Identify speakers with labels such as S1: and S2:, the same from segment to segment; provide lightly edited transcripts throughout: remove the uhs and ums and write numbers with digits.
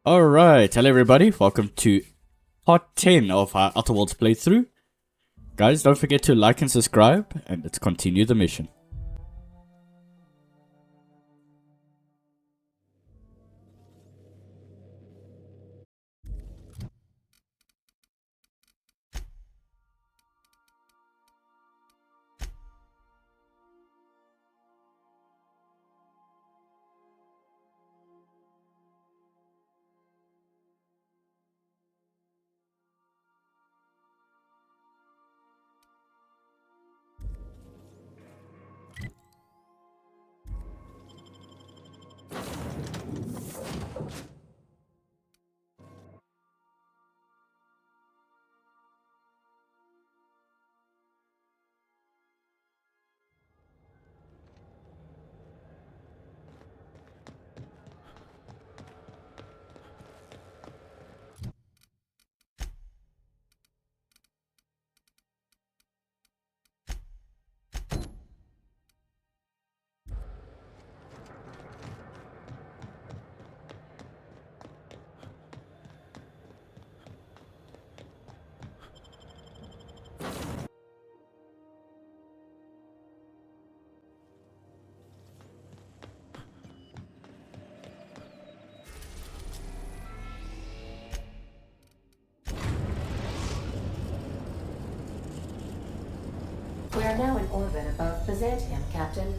S1: Alright, hello everybody, welcome to part 10 of our Outer Worlds playthrough. Guys, don't forget to like and subscribe, and let's continue the mission.
S2: We are now in orbit above Byzantium, Captain.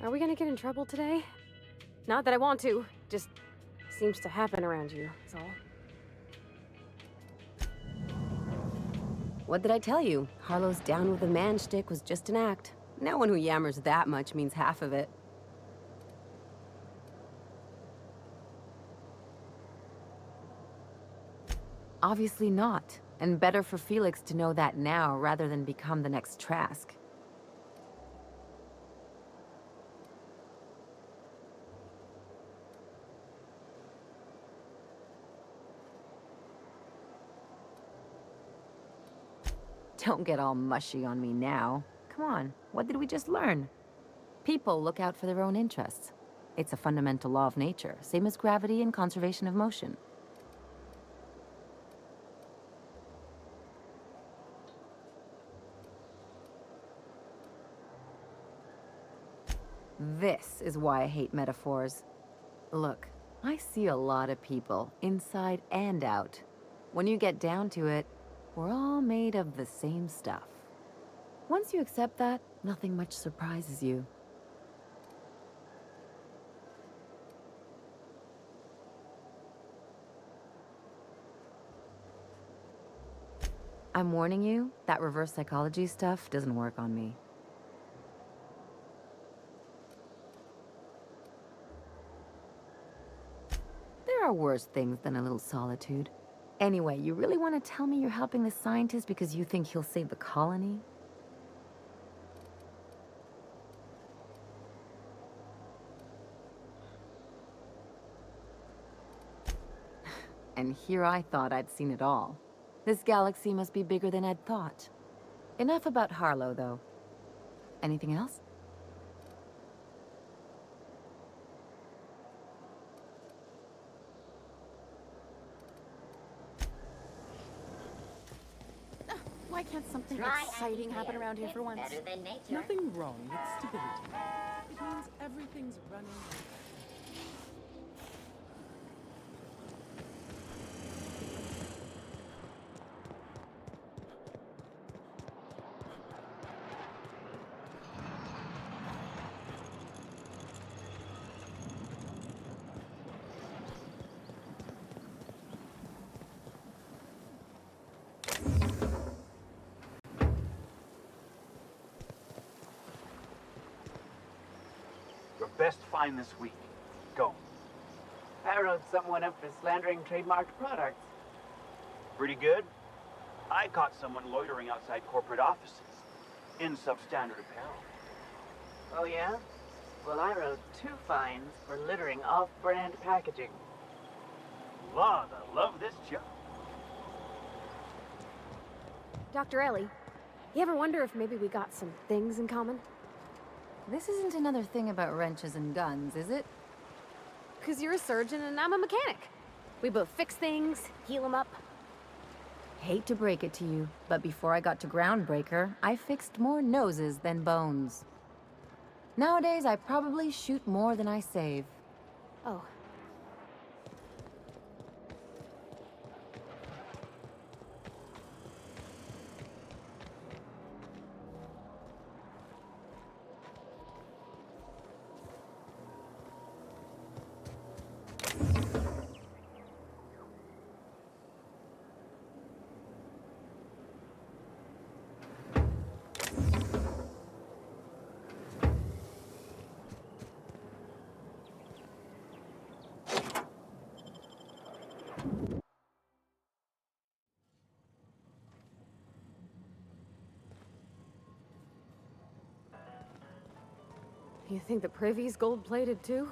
S3: Are we gonna get in trouble today? Not that I want to, just seems to happen around you, that's all.
S4: What did I tell you? Harlow's down with the man shtick was just an act. No one who yammers that much means half of it. Obviously not. And better for Felix to know that now rather than become the next Trask. Don't get all mushy on me now. Come on, what did we just learn? People look out for their own interests. It's a fundamental law of nature, same as gravity and conservation of motion. This is why I hate metaphors. Look, I see a lot of people, inside and out. When you get down to it, we're all made of the same stuff. Once you accept that, nothing much surprises you. I'm warning you, that reverse psychology stuff doesn't work on me. There are worse things than a little solitude. Anyway, you really want to tell me you're helping the scientist because you think he'll save the colony? And here I thought I'd seen it all. This galaxy must be bigger than I'd thought. Enough about Harlow, though. Anything else?
S5: Why can't something exciting happen around here for once?
S6: Nothing wrong with stability. It means everything's running.
S7: best find this week. Go.
S8: I wrote someone up for slandering trademarked products.
S7: Pretty good? I caught someone loitering outside corporate offices in substandard apparel.
S8: Oh yeah? Well, I wrote 2 fines for littering off-brand packaging.
S7: Lord, I love this job.
S3: Dr. Ellie, you ever wonder if maybe we got some things in common?
S4: This isn't another thing about wrenches and guns, is it?
S3: Because you're a surgeon and I'm a mechanic. We both fix things, heal them up.
S4: Hate to break it to you, but before I got to Groundbreaker, I fixed more noses than bones. Nowadays, I probably shoot more than I save.
S3: Oh. You think the privy's gold-plated too?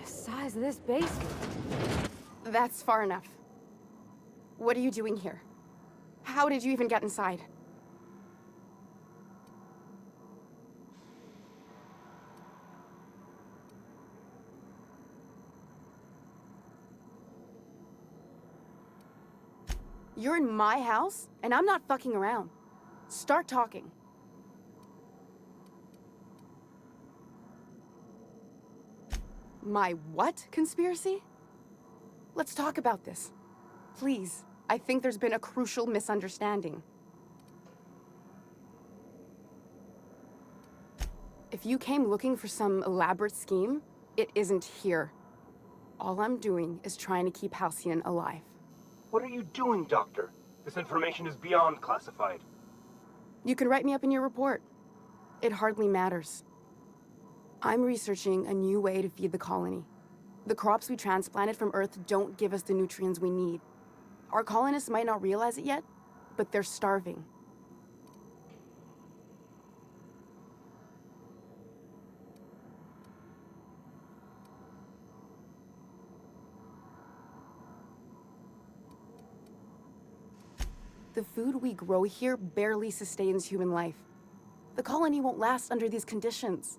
S3: Size of this basement.
S5: That's far enough. What are you doing here? How did you even get inside? You're in my house, and I'm not fucking around. Start talking. My what conspiracy? Let's talk about this. Please, I think there's been a crucial misunderstanding. If you came looking for some elaborate scheme, it isn't here. All I'm doing is trying to keep Halcyon alive.
S9: What are you doing, Doctor? This information is beyond classified.
S5: You can write me up in your report. It hardly matters. I'm researching a new way to feed the colony. The crops we transplanted from Earth don't give us the nutrients we need. Our colonists might not realize it yet, but they're starving. The food we grow here barely sustains human life. The colony won't last under these conditions.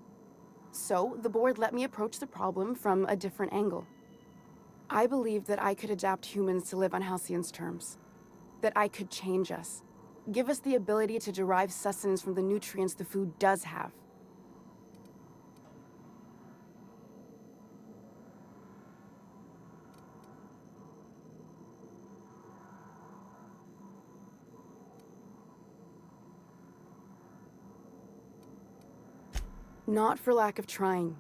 S5: So, the board let me approach the problem from a different angle. I believed that I could adapt humans to live on Halcyon's terms. That I could change us. Give us the ability to derive sustenance from the nutrients the food does have. Not for lack of trying.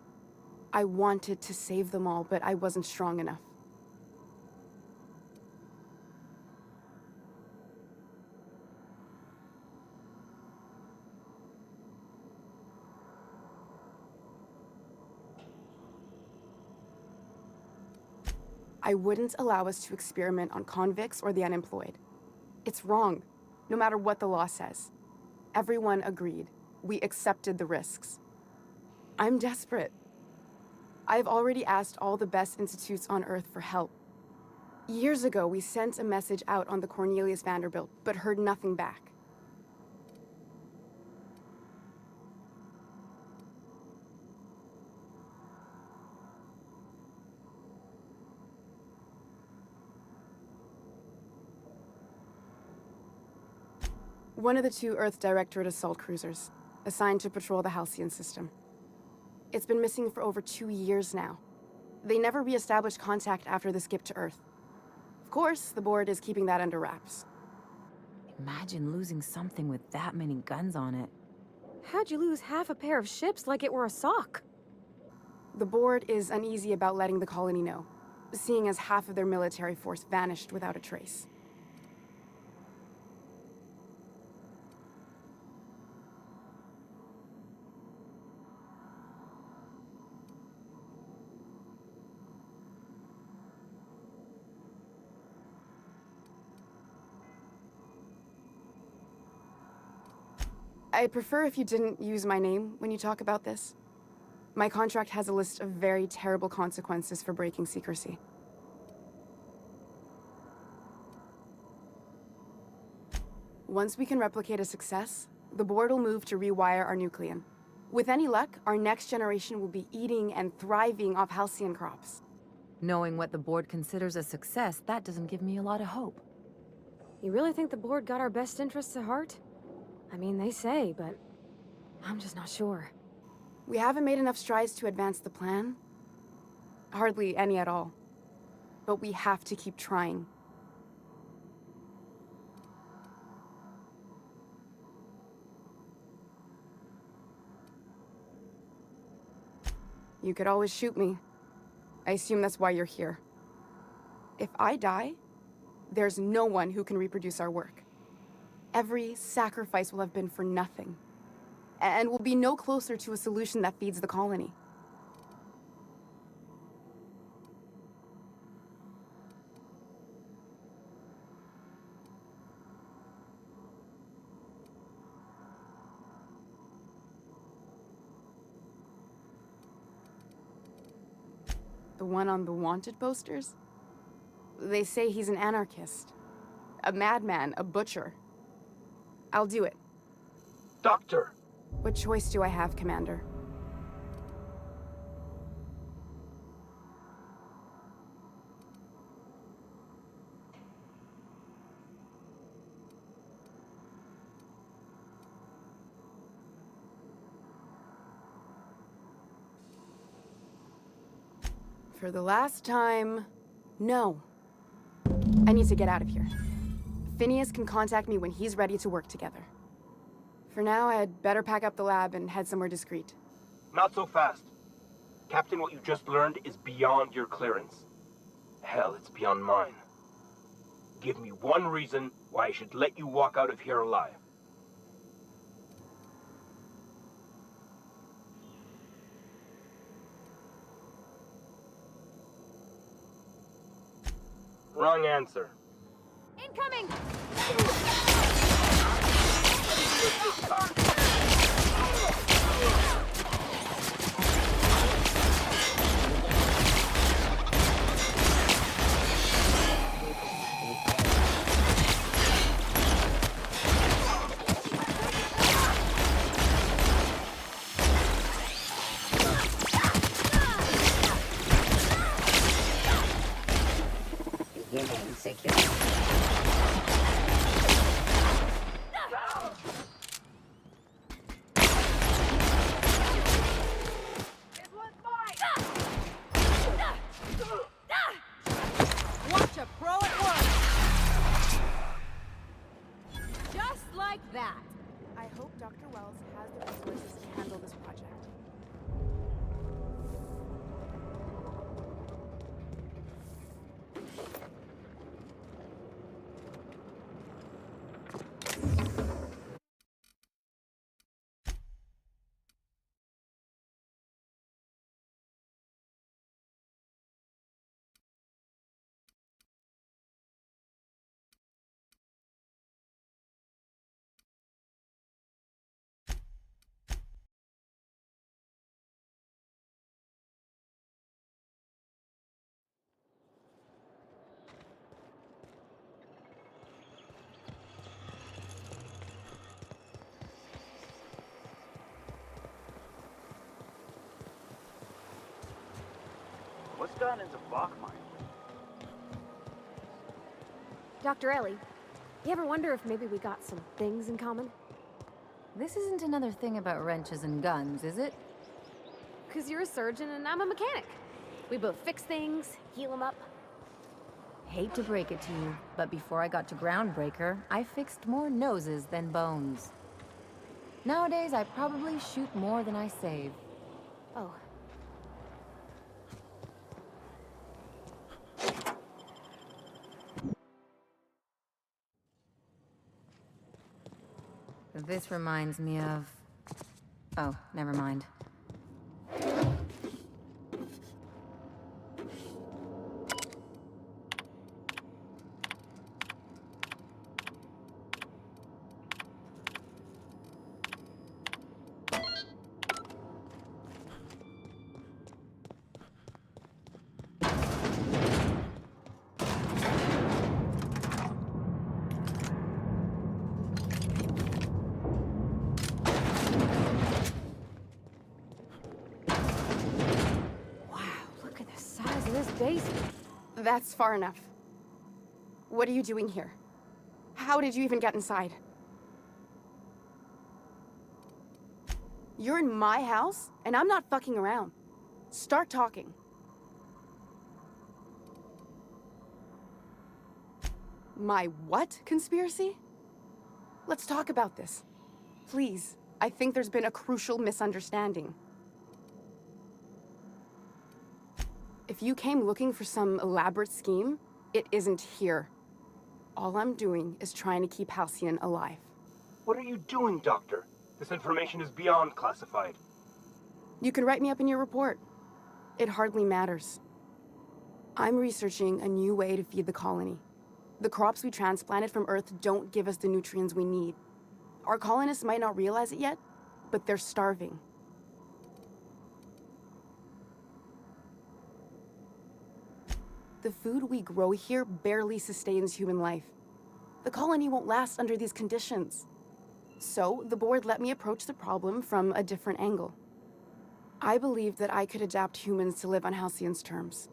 S5: I wanted to save them all, but I wasn't strong enough. I wouldn't allow us to experiment on convicts or the unemployed. It's wrong, no matter what the law says. Everyone agreed. We accepted the risks. I'm desperate. I've already asked all the best institutes on Earth for help. Years ago, we sent a message out on the Cornelius Vanderbilt, but heard nothing back. One of the 2 Earth Directorate assault cruisers, assigned to patrol the Halcyon system. It's been missing for over 2 years now. They never re-established contact after the skip to Earth. Of course, the board is keeping that under wraps.
S4: Imagine losing something with that many guns on it.
S3: How'd you lose half a pair of ships like it were a sock?
S5: The board is uneasy about letting the colony know, seeing as half of their military force vanished without a trace. I'd prefer if you didn't use my name when you talk about this. My contract has a list of very terrible consequences for breaking secrecy. Once we can replicate a success, the board will move to rewire our nucleon. With any luck, our next generation will be eating and thriving off Halcyon crops.
S4: Knowing what the board considers a success, that doesn't give me a lot of hope.
S3: You really think the board got our best interests at heart? I mean, they say, but I'm just not sure.
S5: We haven't made enough strides to advance the plan. Hardly any at all. But we have to keep trying. You could always shoot me. I assume that's why you're here. If I die, there's no one who can reproduce our work. Every sacrifice will have been for nothing. And we'll be no closer to a solution that feeds the colony. The one on the wanted posters? They say he's an anarchist. A madman, a butcher. I'll do it.
S9: Doctor!
S5: What choice do I have, Commander? For the last time, no. I need to get out of here. Phineas can contact me when he's ready to work together. For now, I'd better pack up the lab and head somewhere discreet.
S9: Not so fast. Captain, what you just learned is beyond your clearance. Hell, it's beyond mine. Give me one reason why I should let you walk out of here alive. Wrong answer.
S3: Incoming!
S10: Watch a pro at work! Just like that.
S5: I hope Dr. Wells has the resources to handle this project.
S7: What's gone into Bach mine?
S3: Dr. Ellie, you ever wonder if maybe we got some things in common?
S4: This isn't another thing about wrenches and guns, is it?
S3: Because you're a surgeon and I'm a mechanic. We both fix things, heal them up.
S4: Hate to break it to you, but before I got to Groundbreaker, I fixed more noses than bones. Nowadays, I probably shoot more than I save.
S3: Oh.
S4: This reminds me of... Oh, never mind.
S5: That's far enough. What are you doing here? How did you even get inside? You're in my house, and I'm not fucking around. Start talking. My what conspiracy? Let's talk about this. Please, I think there's been a crucial misunderstanding. If you came looking for some elaborate scheme, it isn't here. All I'm doing is trying to keep Halcyon alive.
S9: What are you doing, Doctor? This information is beyond classified.
S5: You can write me up in your report. It hardly matters. I'm researching a new way to feed the colony. The crops we transplanted from Earth don't give us the nutrients we need. Our colonists might not realize it yet, but they're starving. The food we grow here barely sustains human life. The colony won't last under these conditions. So, the board let me approach the problem from a different angle. I believed that I could adapt humans to live on Halcyon's terms.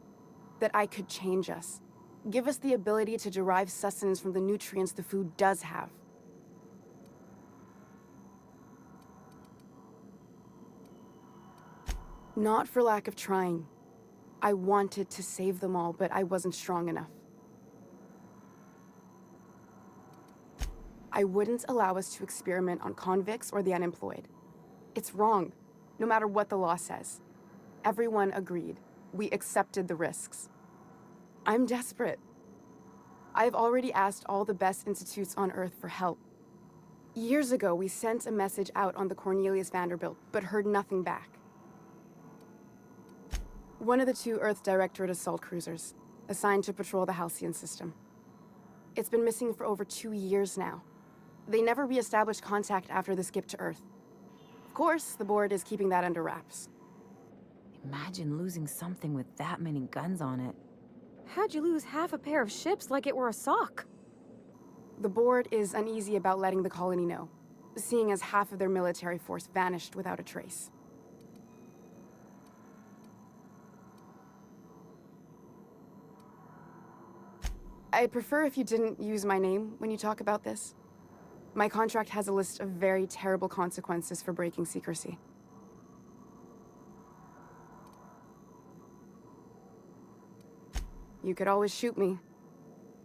S5: That I could change us. Give us the ability to derive sustenance from the nutrients the food does have. Not for lack of trying. I wanted to save them all, but I wasn't strong enough. I wouldn't allow us to experiment on convicts or the unemployed. It's wrong, no matter what the law says. Everyone agreed. We accepted the risks. I'm desperate. I've already asked all the best institutes on Earth for help. Years ago, we sent a message out on the Cornelius Vanderbilt, but heard nothing back. One of the two Earth Directorate assault cruisers, assigned to patrol the Halcyon system. It's been missing for over 2 years now. They never re-established contact after the skip to Earth. Of course, the board is keeping that under wraps.
S4: Imagine losing something with that many guns on it.
S3: How'd you lose half a pair of ships like it were a sock?
S5: The board is uneasy about letting the colony know, seeing as half of their military force vanished without a trace. I prefer if you didn't use my name when you talk about this. My contract has a list of very terrible consequences for breaking secrecy. You could always shoot me.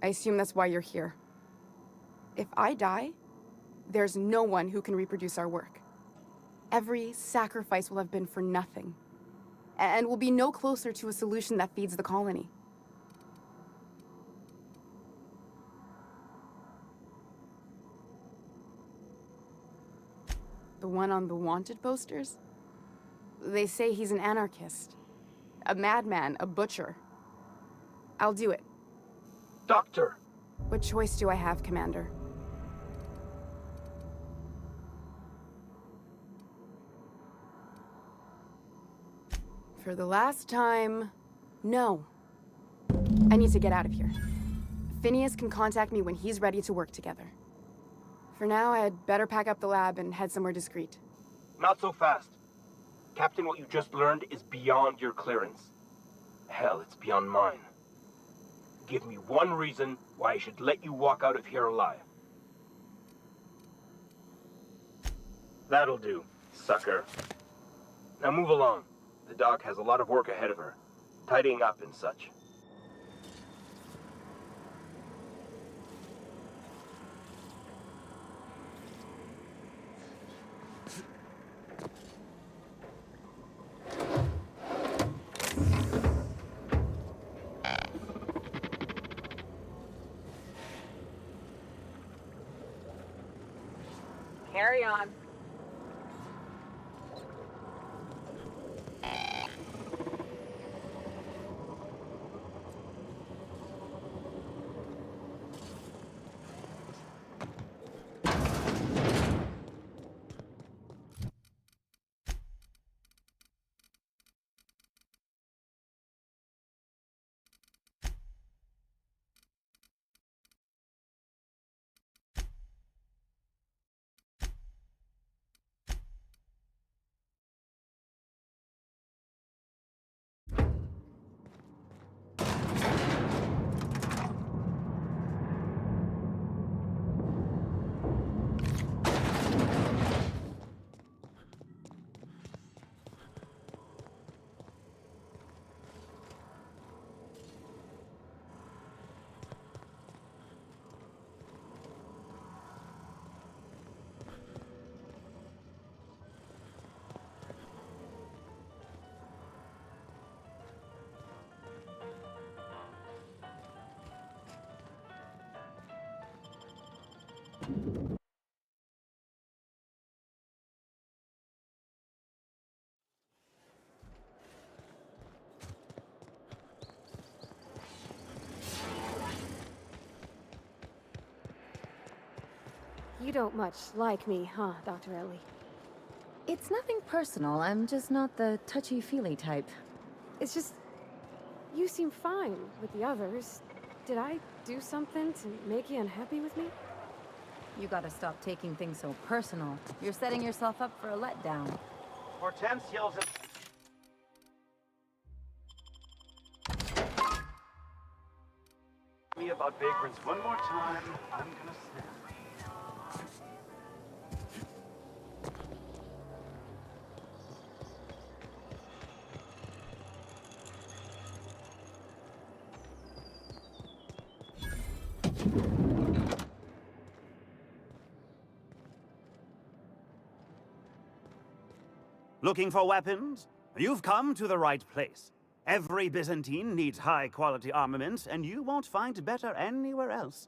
S5: I assume that's why you're here. If I die, there's no one who can reproduce our work. Every sacrifice will have been for nothing. And we'll be no closer to a solution that feeds the colony. The one on the wanted posters? They say he's an anarchist. A madman, a butcher. I'll do it.
S9: Doctor!
S5: What choice do I have, Commander? For the last time, no. I need to get out of here. Phineas can contact me when he's ready to work together. For now, I'd better pack up the lab and head somewhere discreet.
S9: Not so fast. Captain, what you just learned is beyond your clearance. Hell, it's beyond mine. Give me one reason why I should let you walk out of here alive. That'll do, sucker. Now move along. The doc has a lot of work ahead of her. Tidying up and such.
S8: Carry on.
S3: You don't much like me, huh, Dr. Ellie?
S4: It's nothing personal, I'm just not the touchy-feely type.
S3: It's just... you seem fine with the others. Did I do something to make you unhappy with me?
S4: You gotta stop taking things so personal. You're setting yourself up for a letdown.
S7: Hortense yells at me about vagrants one more time. I'm gonna snap.
S11: Looking for weapons? You've come to the right place. Every Byzantine needs high-quality armaments, and you won't find better anywhere else.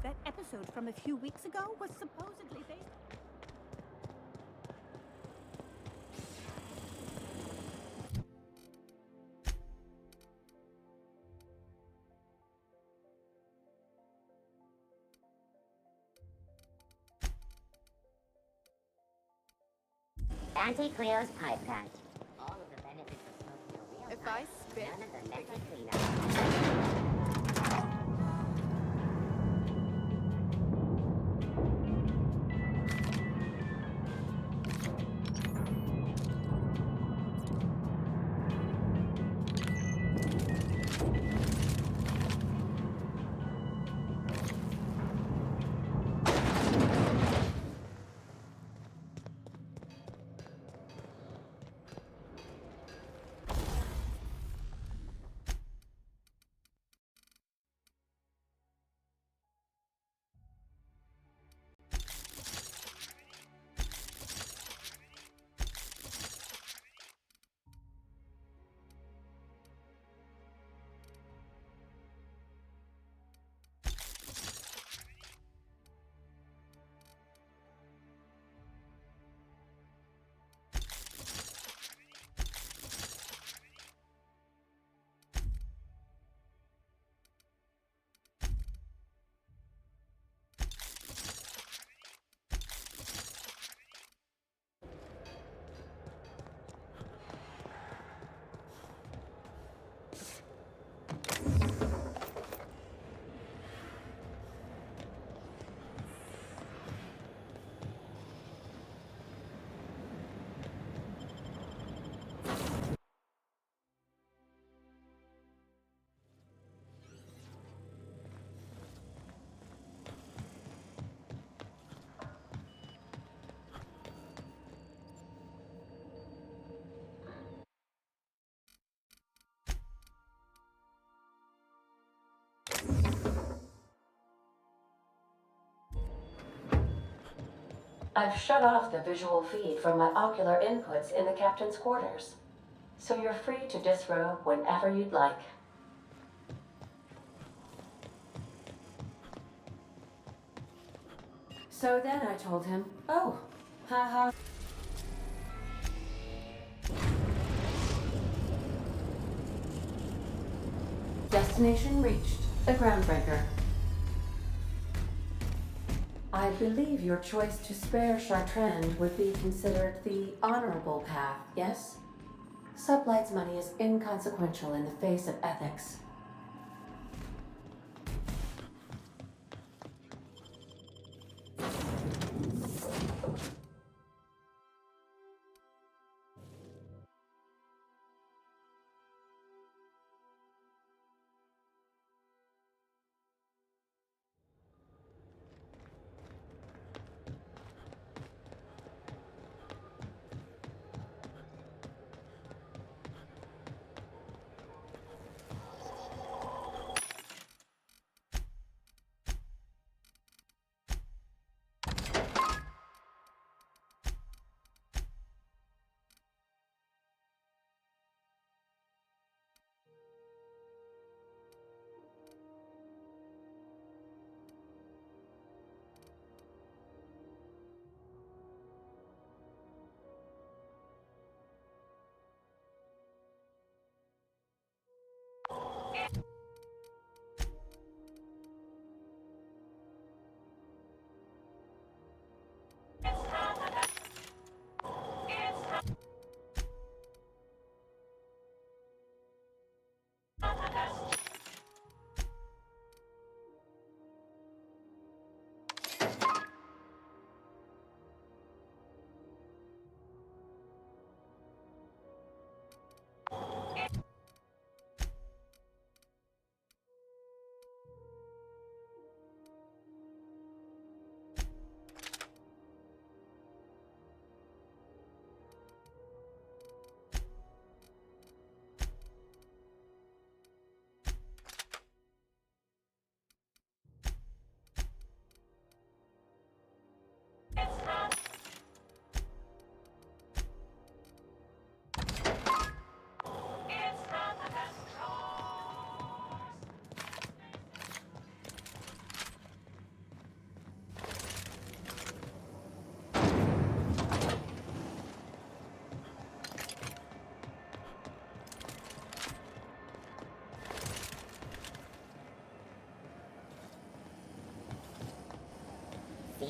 S10: That episode from a few weeks ago was supposedly based...
S12: Anti-Cleo's pipe patch. All of the benefits of smoking a real
S5: If
S12: pipe,
S5: I spit,
S12: none of the messy cleanup.
S2: I've shut off the visual feed from my ocular inputs in the captain's quarters, so you're free to disrobe whenever you'd like. So then I told him, oh, haha. Destination reached, the Groundbreaker. I believe your choice to spare Chartrand would be considered the honorable path, yes? Sublight's money is inconsequential in the face of ethics.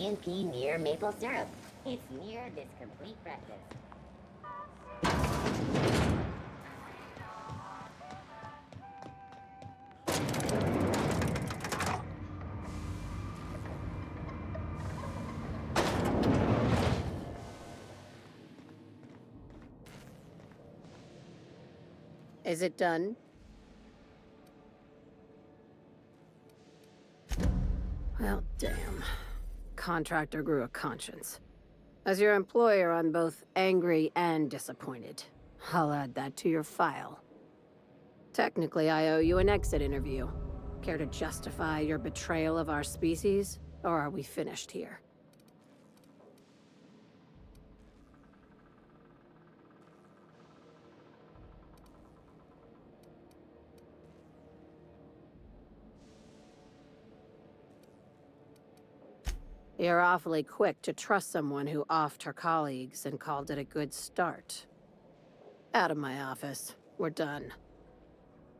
S12: CNP near maple syrup. It's near this complete breakfast.
S13: Is it done? Well, damn. Contractor grew a conscience. As your employer, I'm both angry and disappointed. I'll add that to your file. Technically, I owe you an exit interview. Care to justify your betrayal of our species, or are we finished here? You're awfully quick to trust someone who offed her colleagues and called it a good start. Out of my office. We're done.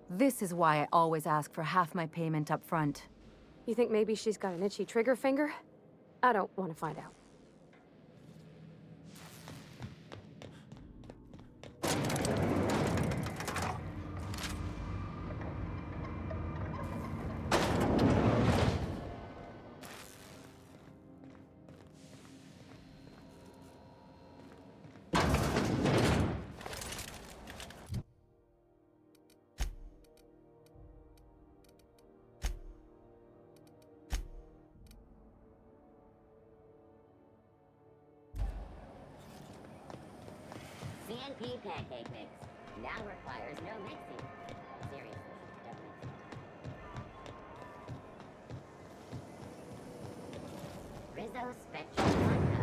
S4: This is why I always ask for half my payment up front.
S3: You think maybe she's got an itchy trigger finger? I don't want to find out.
S12: CNP pancake mix now requires no mixing. Seriously, don't mix it. Rizzo Spectrum Vodka.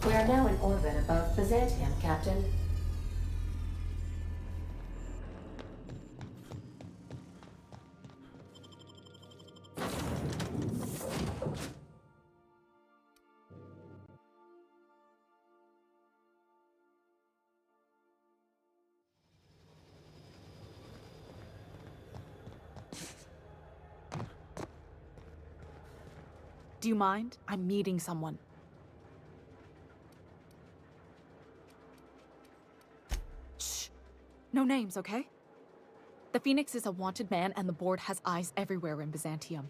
S2: We are now in orbit above Byzantium, Captain.
S14: Do you mind? I'm meeting someone. Shh. No names, okay? The Phoenix is a wanted man, and the board has eyes everywhere in Byzantium.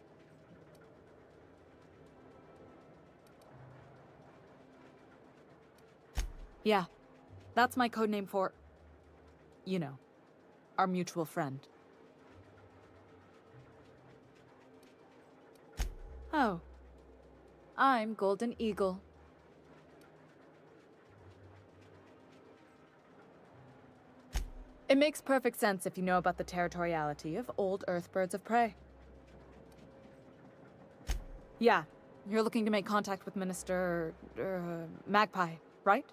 S14: Yeah, that's my codename for... you know, our mutual friend. Oh. I'm Golden Eagle. It makes perfect sense if you know about the territoriality of old Earth birds of prey. Yeah, you're looking to make contact with Minister... Magpie, right?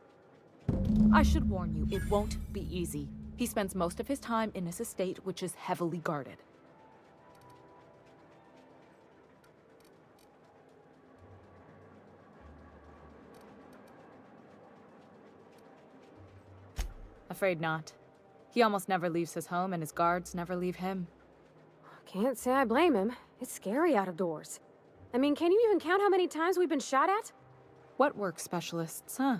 S14: I should warn you, it won't be easy. He spends most of his time in his estate, which is heavily guarded. Afraid not. He almost never leaves his home, and his guards never leave him.
S3: Can't say I blame him. It's scary out of doors. I mean, can you even count how many times we've been shot at?
S14: What work specialists, huh?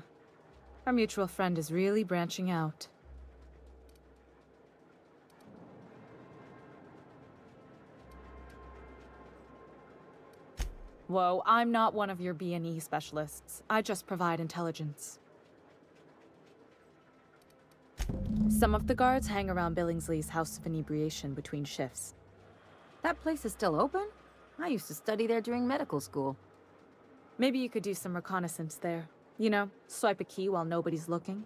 S14: Our mutual friend is really branching out. Whoa, I'm not one of your B&E specialists. I just provide intelligence. Some of the guards hang around Billingsley's House of Inebriation between shifts.
S4: That place is still open? I used to study there during medical school.
S14: Maybe you could do some reconnaissance there. You know, swipe a key while nobody's looking.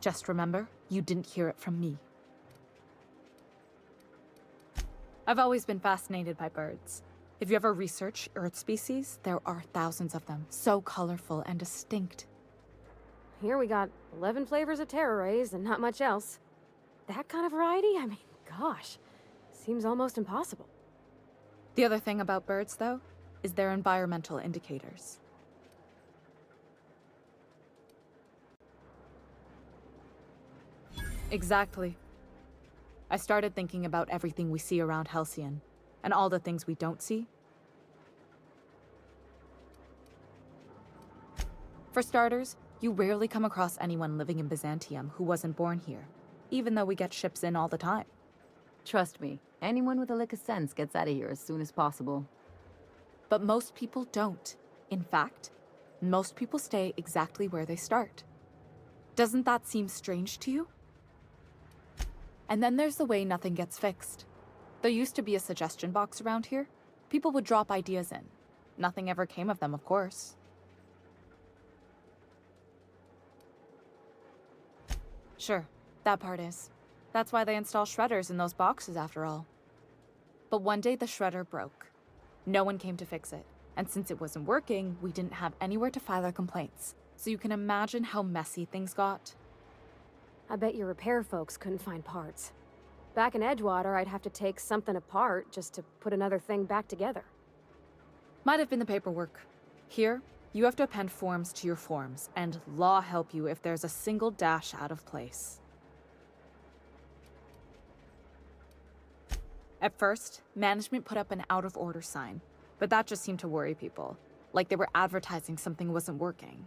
S14: Just remember, you didn't hear it from me. I've always been fascinated by birds. If you ever research Earth species, there are thousands of them, so colorful and distinct.
S3: Here we got 11 flavors of terror rays and not much else. That kind of variety? I mean, gosh, seems almost impossible.
S14: The other thing about birds, though, is their environmental indicators. Exactly. I started thinking about everything we see around Halcyon, and all the things we don't see. For starters, you rarely come across anyone living in Byzantium who wasn't born here, even though we get ships in all the time.
S4: Trust me, anyone with a lick of sense gets out of here as soon as possible.
S14: But most people don't. In fact, most people stay exactly where they start. Doesn't that seem strange to you? And then there's the way nothing gets fixed. There used to be a suggestion box around here. People would drop ideas in. Nothing ever came of them, of course. Sure, that part is. That's why they install shredders in those boxes, after all. But one day the shredder broke. No one came to fix it. And since it wasn't working, we didn't have anywhere to file our complaints. So you can imagine how messy things got.
S3: I bet your repair folks couldn't find parts. Back in Edgewater, I'd have to take something apart just to put another thing back together.
S14: Might have been the paperwork. Here, you have to append forms to your forms, and law help you if there's a single dash out of place. At first, management put up an out-of-order sign, but that just seemed to worry people, like they were advertising something wasn't working.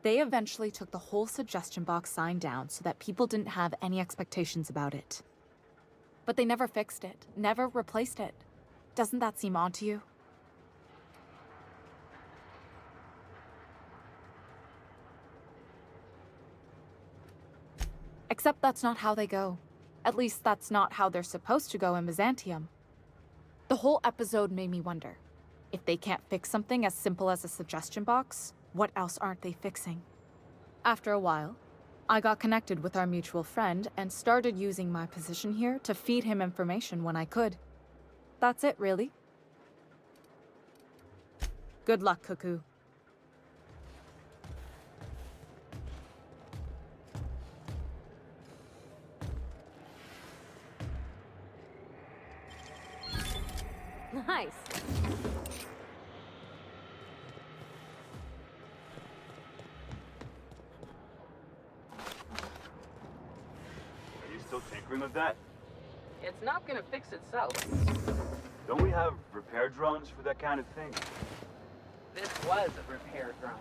S14: They eventually took the whole suggestion box sign down so that people didn't have any expectations about it. But they never fixed it, never replaced it. Doesn't that seem odd to you? Except that's not how they go. At least that's not how they're supposed to go in Byzantium. The whole episode made me wonder, if they can't fix something as simple as a suggestion box, what else aren't they fixing? After a while, I got connected with our mutual friend and started using my position here to feed him information when I could. That's it, really. Good luck, Cuckoo.
S3: Nice.
S7: Are you still tinkering with that?
S8: It's not gonna fix itself.
S7: Don't we have repair drones for that kind of thing?
S8: This was a repair drone.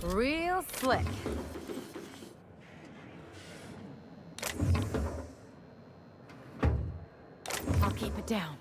S4: Real slick. I'll keep it down.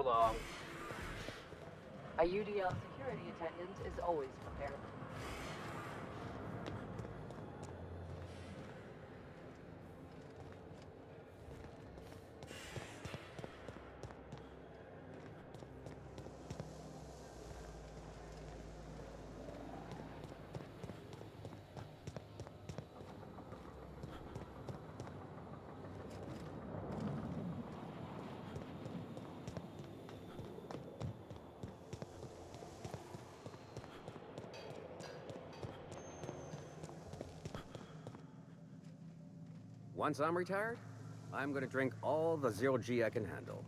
S15: along.
S4: A UDL security attendant is always prepared.
S15: Once I'm retired, I'm gonna drink all the 0G I can handle.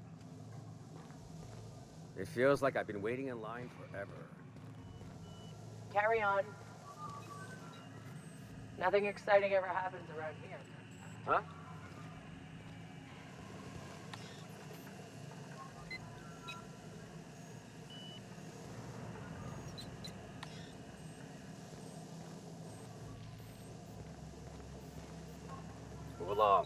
S15: It feels like I've been waiting in line forever.
S4: Carry on. Nothing exciting ever happens around here.
S15: Huh? Move along.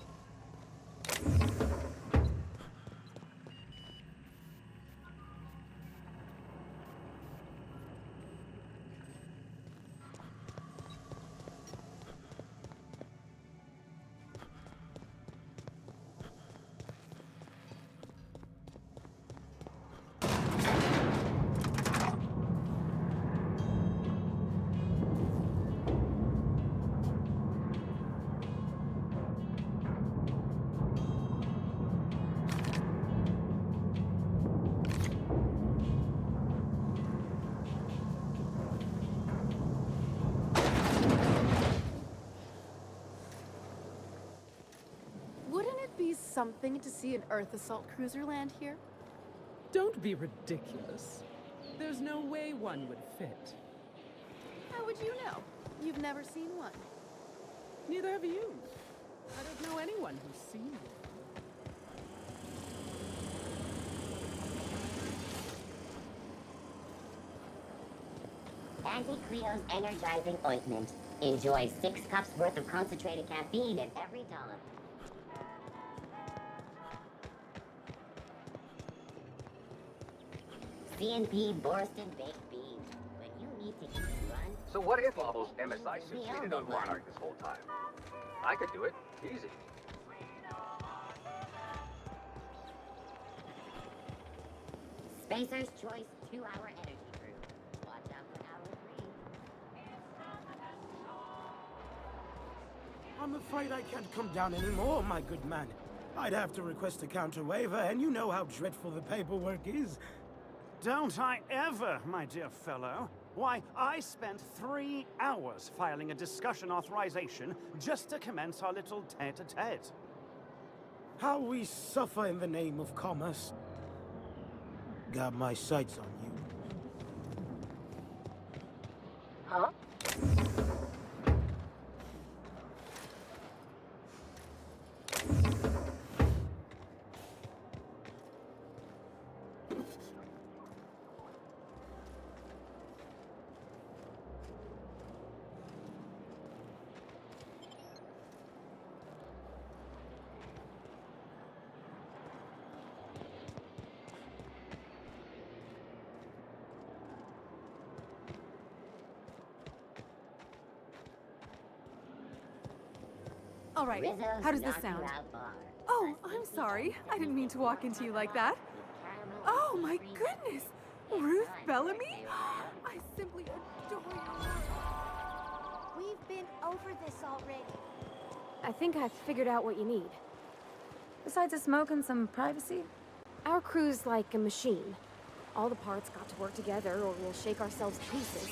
S5: Wouldn't it be something to see an Earth assault cruiser land here?
S6: Don't be ridiculous. There's no way one would fit.
S5: How would you know? You've never seen one.
S6: Neither have you. I don't know anyone who's seen one.
S12: Anti-Creo's energizing ointment. Enjoy 6 cups worth of concentrated caffeine in every dollop. CNP Borston baked beans. When you need to eat run.
S15: So what if all those MSI suits needed on Monarch this whole time? I could do it. Easy.
S12: Spacer's Choice 2-hour energy brew. Watch out for hour 3.
S16: I'm afraid I can't come down anymore, my good man. I'd have to request a counter waiver, and you know how dreadful the paperwork is.
S11: Don't I ever, my dear fellow. Why, I spent 3 hours filing a discussion authorization just to commence our little tete-a-tete.
S16: How we suffer in the name of commerce. Got my sights on you.
S4: Huh?
S17: All right, how does this sound? Oh, I'm sorry. I didn't mean to walk into you like that. Oh my goodness! Ruth Bellamy? I simply adore you.
S10: We've been over this already.
S3: I think I've figured out what you need.
S4: Besides a smoke and some privacy?
S3: Our crew's like a machine. All the parts got to work together or we'll shake ourselves to pieces.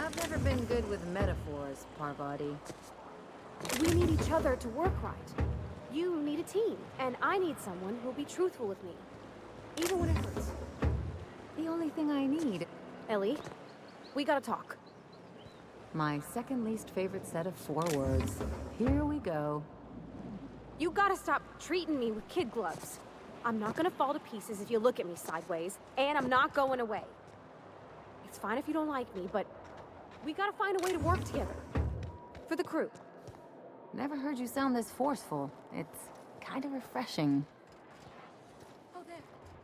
S4: I've never been good with metaphors, Parvati.
S3: We need each other to work right. You need a team, and I need someone who'll be truthful with me. Even when it hurts.
S4: The only thing I need.
S3: Ellie, we gotta talk.
S4: My second least favorite set of 4 words. Here we go.
S3: You gotta stop treating me with kid gloves. I'm not gonna fall to pieces if you look at me sideways, and I'm not going away. It's fine if you don't like me, but we gotta find a way to work together. For the crew.
S4: Never heard you sound this forceful. It's kind of refreshing.
S17: Oh, there.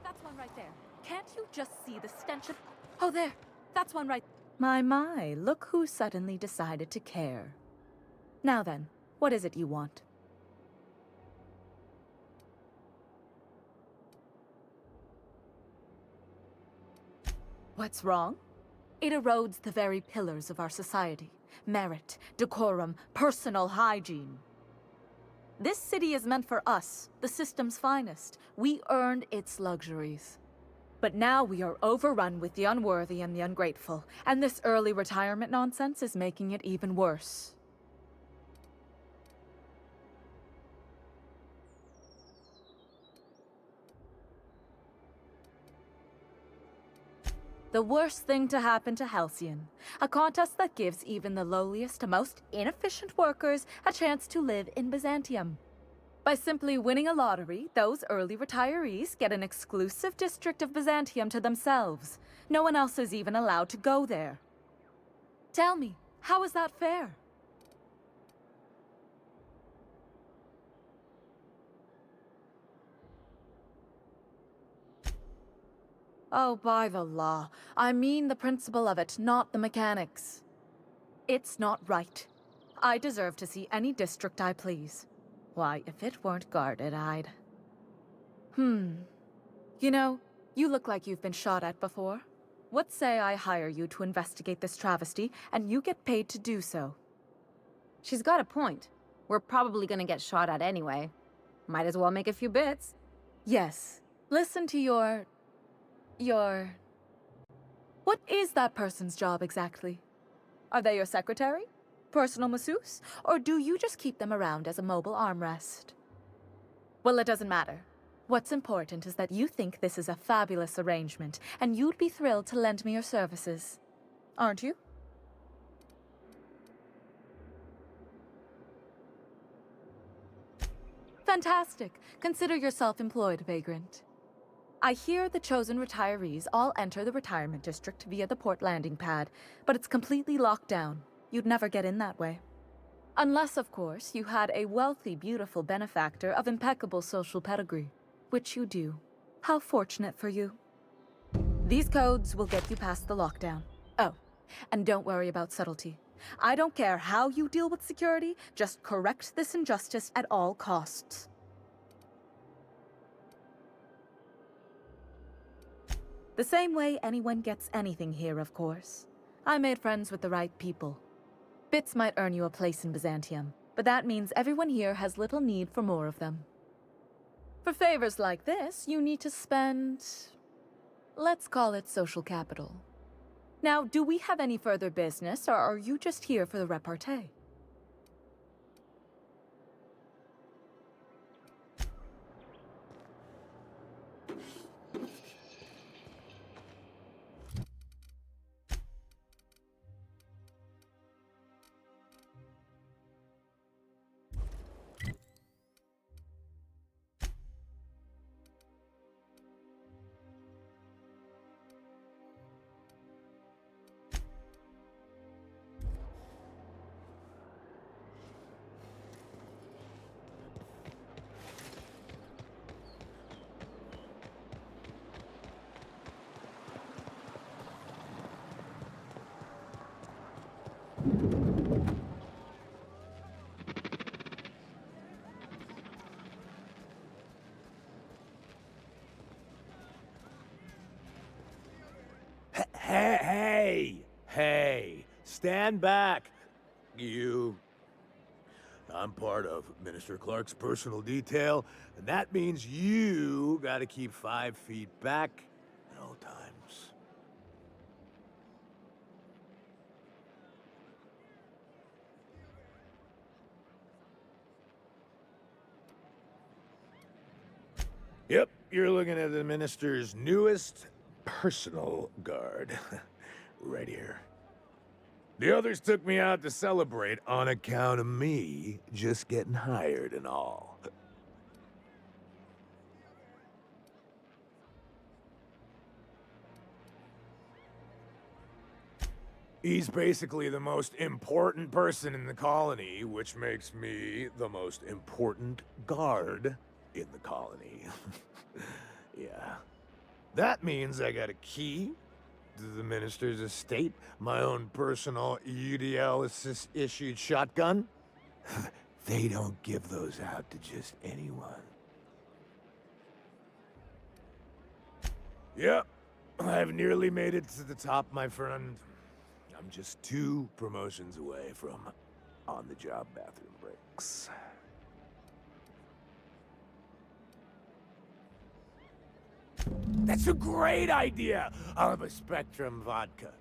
S17: That's
S14: That's one right there. Can't you just see the stench of... Oh, there. That's one right... My, look who suddenly decided to care. Now then, what is it you want? What's wrong? It erodes the very pillars of our society. Merit, decorum, personal hygiene. This city is meant for us, the system's finest. We earned its luxuries. But now we are overrun with the unworthy and the ungrateful, and this early retirement nonsense is making it even worse. The worst thing to happen to Halcyon. A contest that gives even the lowliest, most inefficient workers a chance to live in Byzantium. By simply winning a lottery, those early retirees get an exclusive district of Byzantium to themselves. No one else is even allowed to go there. Tell me, how is that fair? Oh, by the law. I mean the principle of it, not the mechanics. It's not right. I deserve to see any district I please. Why, if it weren't guarded, I'd... You know, you look like you've been shot at before. What say I hire you to investigate this travesty, and you get paid to do so?
S4: She's got a point. We're probably gonna get shot at anyway. Might as well make a few bits.
S14: Yes. Listen to your... What is that person's job exactly? Are they your secretary? Personal masseuse? Or do you just keep them around as a mobile armrest? Well, it doesn't matter. What's important is that you think this is a fabulous arrangement, and you'd be thrilled to lend me your services. Aren't you? Fantastic. Consider yourself employed, vagrant. I hear the chosen retirees all enter the retirement district via the port landing pad, but it's completely locked down. You'd never get in that way. Unless, of course, you had a wealthy, beautiful benefactor of impeccable social pedigree, which you do. How fortunate for you. These codes will get you past the lockdown. Oh, and don't worry about subtlety. I don't care how you deal with security, just correct this injustice at all costs. The same way anyone gets anything here, of course. I made friends with the right people. Bits might earn you a place in Byzantium, but that means everyone here has little need for more of them. For favors like this, you need to spend... let's call it social capital. Now, do we have any further business, or are you just here for the repartee?
S18: Hey, stand back, you. I'm part of Minister Clark's personal detail, and that means you gotta keep 5 feet back at all times. Yep, you're looking at the Minister's newest personal guard. Right here. The others took me out to celebrate on account of me just getting hired and all. He's basically the most important person in the colony, which makes me the most important guard in the colony. Yeah. That means I got a key to the minister's estate, my own personal UDL-issued shotgun. They don't give those out to just anyone. Yep, I've nearly made it to the top, my friend. I'm just 2 promotions away from on-the-job bathroom breaks. That's a great idea! I'll have a Spectrum vodka.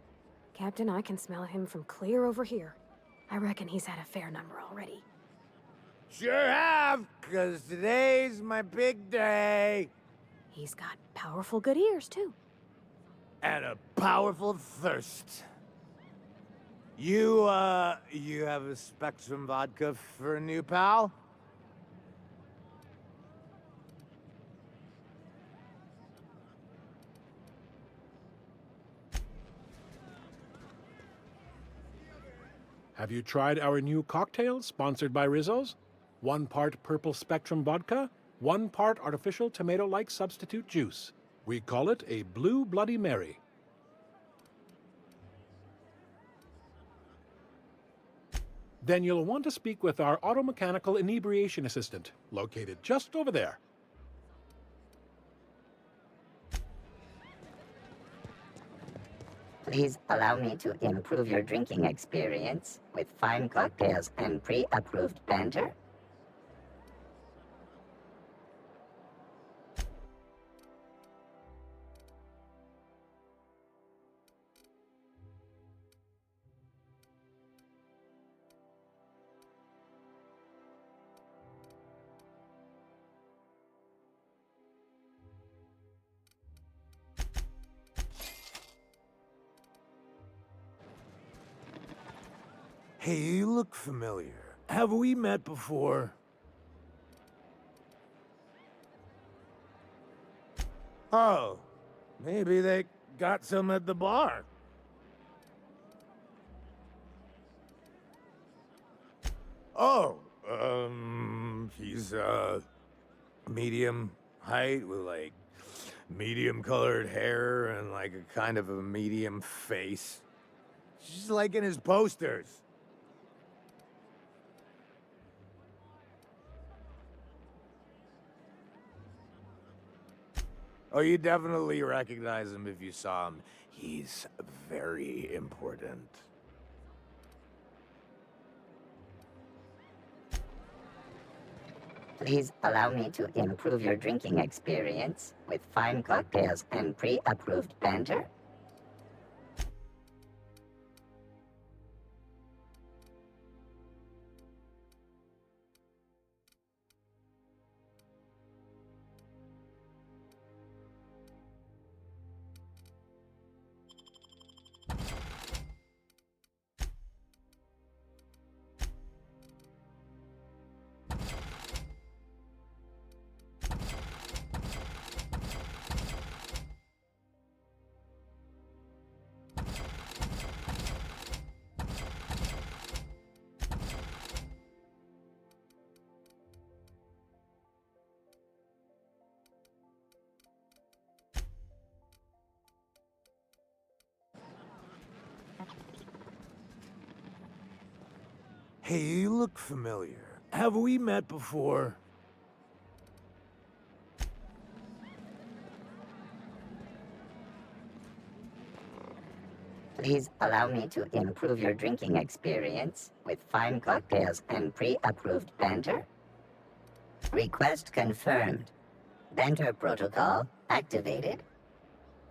S3: Captain, I can smell him from clear over here. I reckon he's had a fair number already.
S18: Sure have, 'cause today's my big day.
S3: He's got powerful good ears, too.
S18: And a powerful thirst. You have a Spectrum vodka for a new pal?
S19: Have you tried our new cocktail sponsored by Rizzo's? 1 part purple Spectrum vodka, 1 part artificial tomato-like substitute juice. We call it a Blue Bloody Mary. Then you'll want to speak with our automechanical inebriation assistant, located just over there.
S12: Please allow me to improve your drinking experience with fine cocktails and pre-approved banter.
S18: Hey, you look familiar. Have we met before? Oh, maybe they got some at the bar. Oh, he's, medium height with, like, medium colored hair and, like, a kind of a medium face. Just like in his posters. Oh, you definitely recognize him if you saw him. He's very important.
S12: Please allow me to improve your drinking experience with fine cocktails and pre-approved banter.
S18: Hey, you look familiar. Have we met before?
S12: Please allow me to improve your drinking experience with fine cocktails and pre-approved banter. Request confirmed. Banter protocol activated.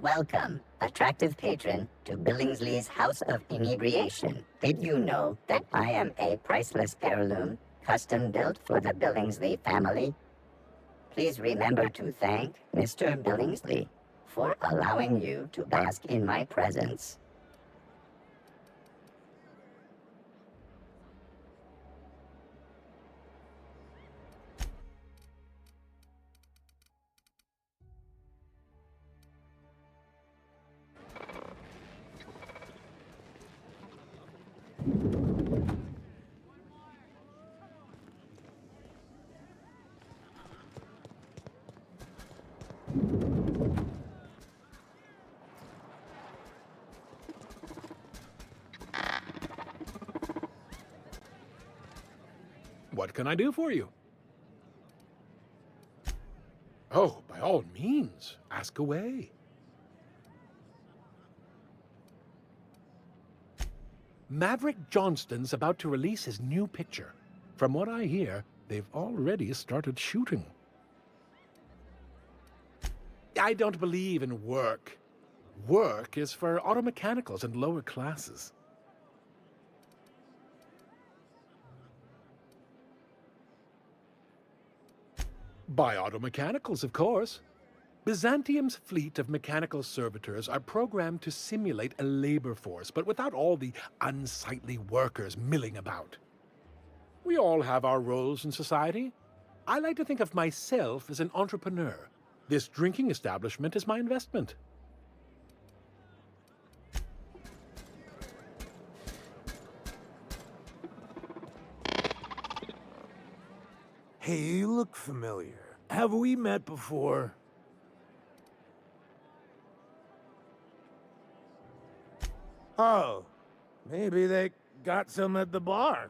S12: Welcome, attractive patron, to Billingsley's House of Inebriation. Did you know that I am a priceless heirloom, custom built for the Billingsley family? Please remember to thank Mr. Billingsley for allowing you to bask in my presence.
S19: can I do for you? Oh, by all means, ask away. Maverick Johnston's about to release his new picture. From what I hear, they've already started shooting. I don't believe in work. Work is for automechanicals and lower classes. By automechanicals, of course. Byzantium's fleet of mechanical servitors are programmed to simulate a labor force, but without all the unsightly workers milling about. We all have our roles in society. I like to think of myself as an entrepreneur. This drinking establishment is my investment.
S18: Hey, you look familiar. Have we met before? Oh, maybe they got some at the bar.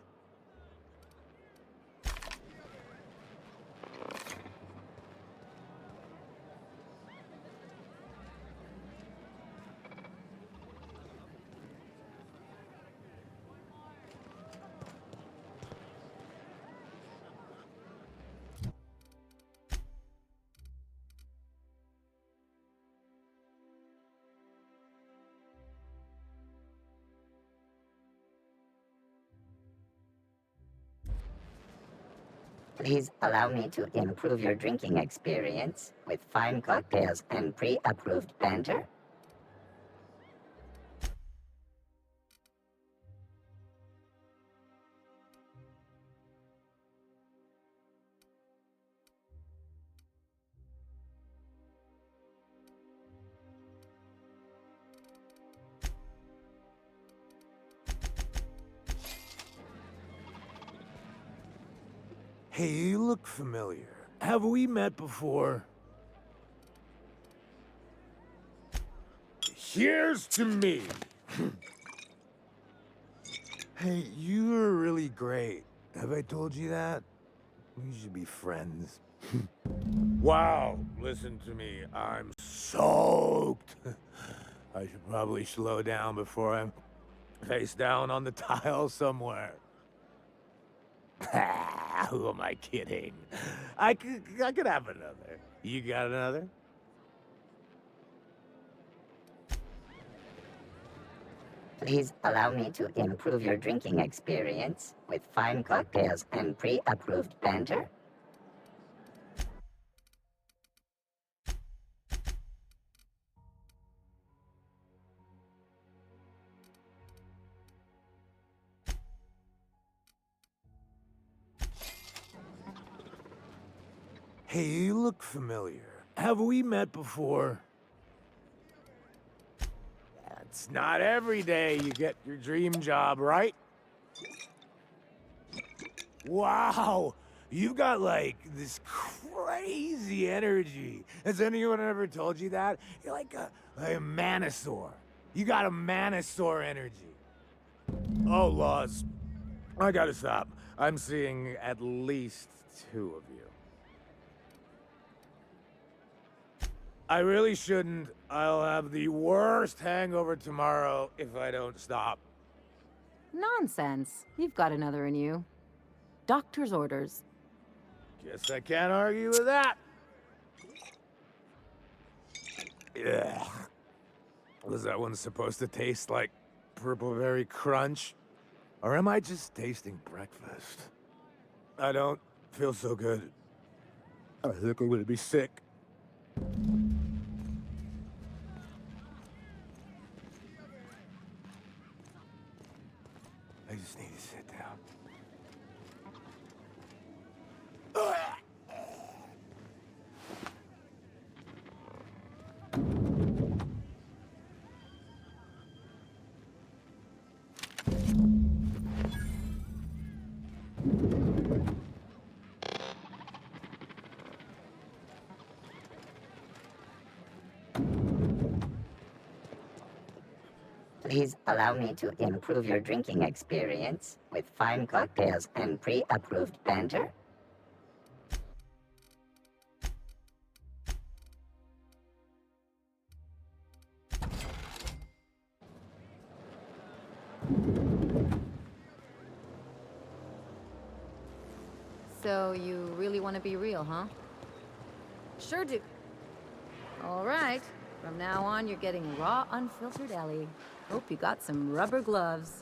S12: Please allow me to improve your drinking experience with fine cocktails and pre-approved banter.
S18: Hey, you look familiar. Have we met before? Here's to me. Hey, you're really great. Have I told you that? We should be friends. Wow, listen to me. I'm soaked. I should probably slow down before I'm face down on the tile somewhere. Who am I kidding? I could have another. You got another?
S12: Please allow me to improve your drinking experience with fine cocktails and pre-approved banter.
S18: Hey, you look familiar. Have we met before? It's not every day you get your dream job, right? Wow, you've got like this crazy energy. Has anyone ever told you that? You're like a manosaur. You got a manosaur energy. Oh, laws. I gotta stop. I'm seeing at least 2 of you. I really shouldn't. I'll have the worst hangover tomorrow if I don't stop.
S4: Nonsense. You've got another in you. Doctor's orders.
S18: Guess I can't argue with that. Ugh. Was that one supposed to taste like Purple-Berry Crunch? Or am I just tasting breakfast? I don't feel so good. I think I'm gonna be sick. I just need to sit down.
S12: Please allow me to improve your drinking experience with fine cocktails and pre-approved banter.
S4: So you really want to be real, huh?
S13: Sure do.
S4: All right. From now on, you're getting raw, unfiltered Ellie. Hope you got some rubber gloves.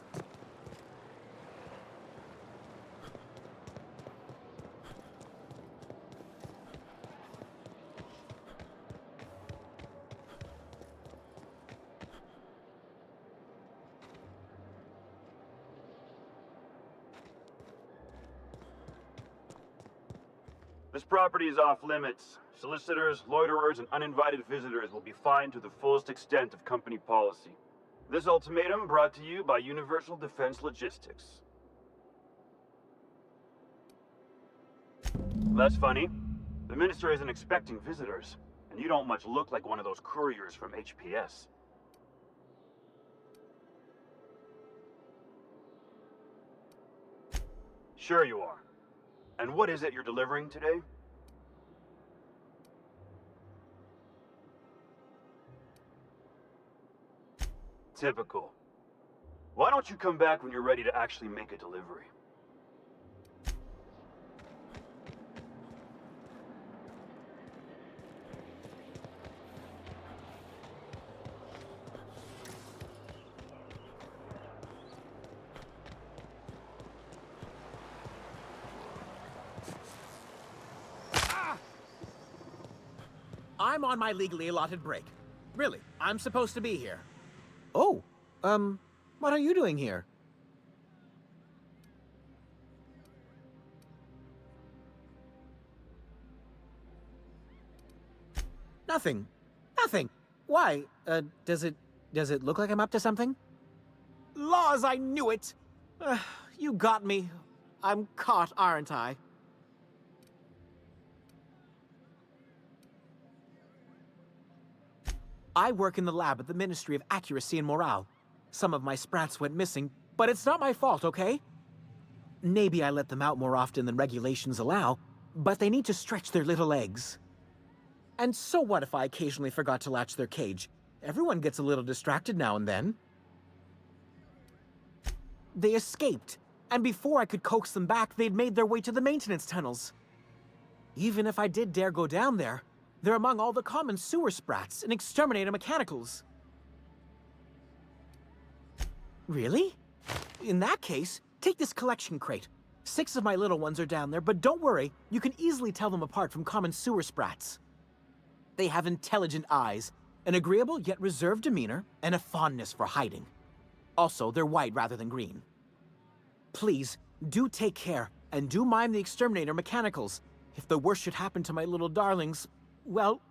S7: This property is off limits. Solicitors, loiterers, and uninvited visitors will be fined to the fullest extent of company policy. This ultimatum brought to you by Universal Defense Logistics. That's funny. The Minister isn't expecting visitors, and you don't much look like one of those couriers from HPS. Sure you are. And what is it you're delivering today? Typical. Why don't you come back when you're ready to actually make a delivery?
S20: I'm on my legally allotted break. Really, I'm supposed to be here. Oh, what are you doing here? Nothing. Nothing. Why? Does it look like I'm up to something? Laws, I knew it! You got me. I'm caught, aren't I? I work in the lab at the Ministry of Accuracy and Morale. Some of my sprats went missing, but it's not my fault, okay? Maybe I let them out more often than regulations allow, but they need to stretch their little legs. And so what if I occasionally forgot to latch their cage? Everyone gets a little distracted now and then. They escaped, and before I could coax them back, they'd made their way to the maintenance tunnels. Even if I did dare go down there, they're among all the common sewer sprats and exterminator mechanicals. Really? In that case, take this collection crate. 6 of my little ones are down there, but don't worry, you can easily tell them apart from common sewer sprats. They have intelligent eyes, an agreeable yet reserved demeanor, and a fondness for hiding. Also, they're white rather than green. Please, do take care, and do mind the exterminator mechanicals. If the worst should happen to my little darlings, well,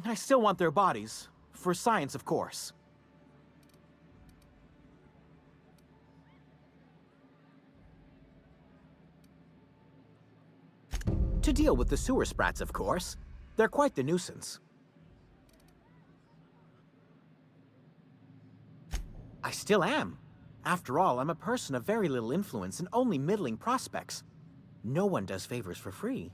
S20: I still want their bodies. For science, of course. To deal with the sewer sprats, of course. They're quite the nuisance. I still am. After all, I'm a person of very little influence and only middling prospects. No one does favors for free.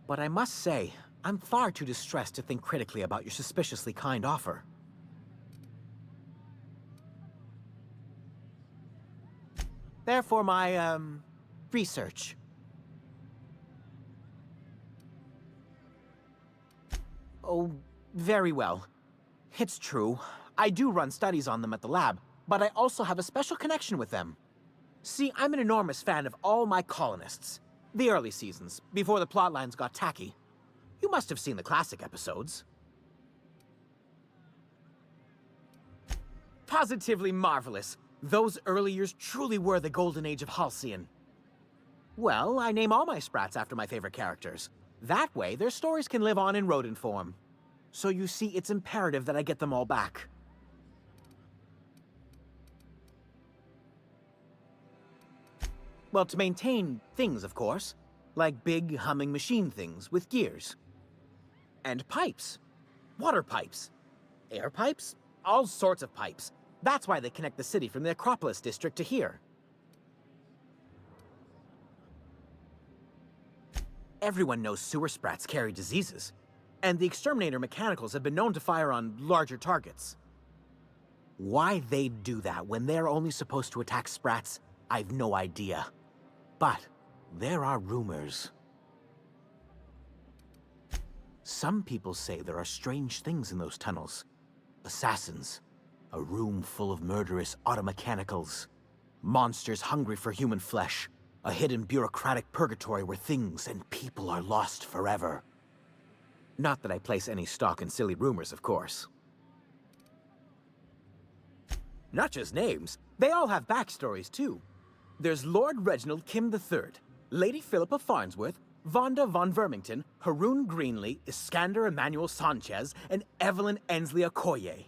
S20: But I must say, I'm far too distressed to think critically about your suspiciously kind offer. Therefore, my, research. Oh, very well. It's true. I do run studies on them at the lab, but I also have a special connection with them. See, I'm an enormous fan of all my colonists. The early seasons, before the plotlines got tacky. You must have seen the classic episodes. Positively marvelous. Those early years truly were the golden age of Halcyon. Well, I name all my sprats after my favorite characters. That way, their stories can live on in rodent form. So you see, it's imperative that I get them all back. Well, to maintain things, of course. Like big, humming machine things with gears. And pipes. Water pipes. Air pipes. All sorts of pipes. That's why they connect the city from the Acropolis district to here. Everyone knows sewer sprats carry diseases, and the exterminator mechanicals have been known to fire on larger targets. Why they'd do that when they're only supposed to attack sprats, I've no idea. But there are rumors. Some people say there are strange things in those tunnels. Assassins, a room full of murderous automechanicals, monsters hungry for human flesh, a hidden bureaucratic purgatory where things and people are lost forever. Not that I place any stock in silly rumors, of course. Not just names, they all have backstories, too. There's Lord Reginald Kim III, Lady Philippa Farnsworth, Vonda von Vermington, Haroon Greenlee, Iskander Emmanuel Sanchez, and Evelyn Ensley Okoye.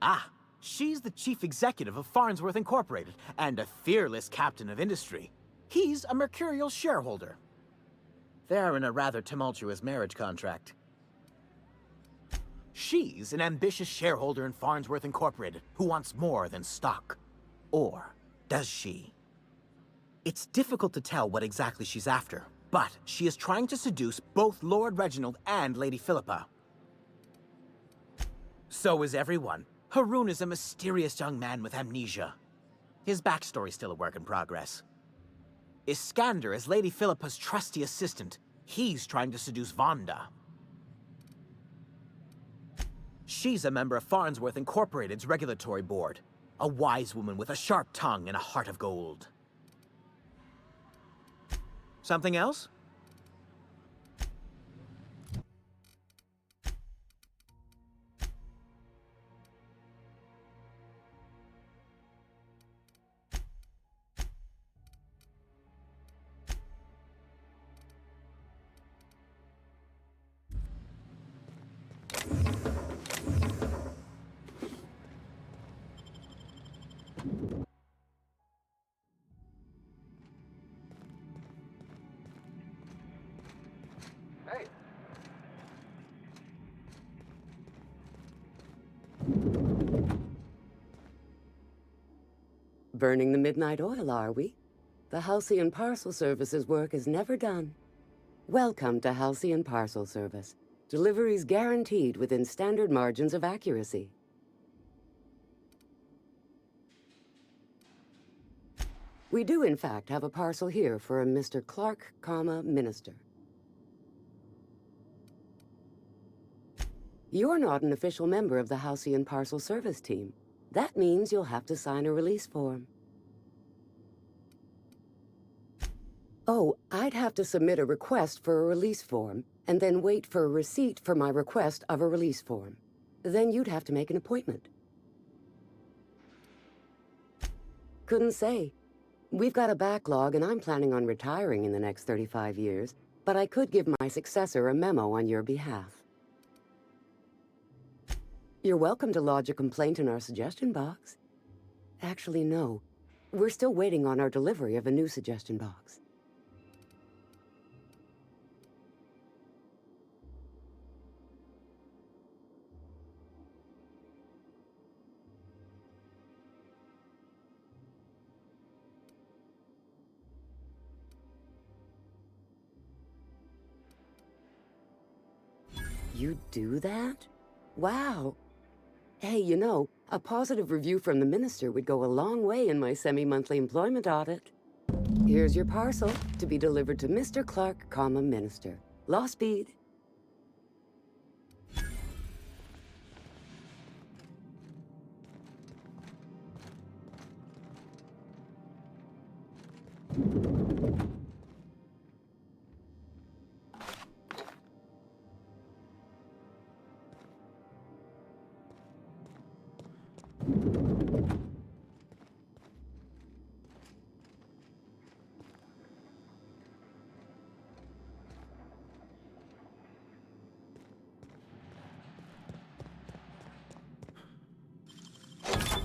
S20: Ah, she's the chief executive of Farnsworth Incorporated and a fearless captain of industry. He's a mercurial shareholder. They're in a rather tumultuous marriage contract. She's an ambitious shareholder in Farnsworth Incorporated who wants more than stock. Or does she? It's difficult to tell what exactly she's after, but she is trying to seduce both Lord Reginald and Lady Philippa. So is everyone. Haroon is a mysterious young man with amnesia. His backstory's still a work in progress. Iskander is Lady Philippa's trusty assistant. He's trying to seduce Vonda. She's a member of Farnsworth Incorporated's regulatory board. A wise woman with a sharp tongue and a heart of gold. Something else?
S15: Hey.
S21: Burning the midnight oil, are we? The Halcyon Parcel Service's work is never done. Welcome to Halcyon Parcel Service. Deliveries guaranteed within standard margins of accuracy. We do, in fact, have a parcel here for a Mr. Clark, Minister. You're not an official member of the Halcyon Parcel Service team. That means you'll have to sign a release form. Oh, I'd have to submit a request for a release form, and then wait for a receipt for my request of a release form. Then you'd have to make an appointment. Couldn't say. We've got a backlog, and I'm planning on retiring in the next 35 years, but I could give my successor a memo on your behalf. You're welcome to lodge a complaint in our suggestion box. Actually, no. We're still waiting on our delivery of a new suggestion box. You do that? Wow. Hey, you know, a positive review from the minister would go a long way in my semi-monthly employment audit. Here's your parcel to be delivered to Mr. Clark, Minister. Law speed.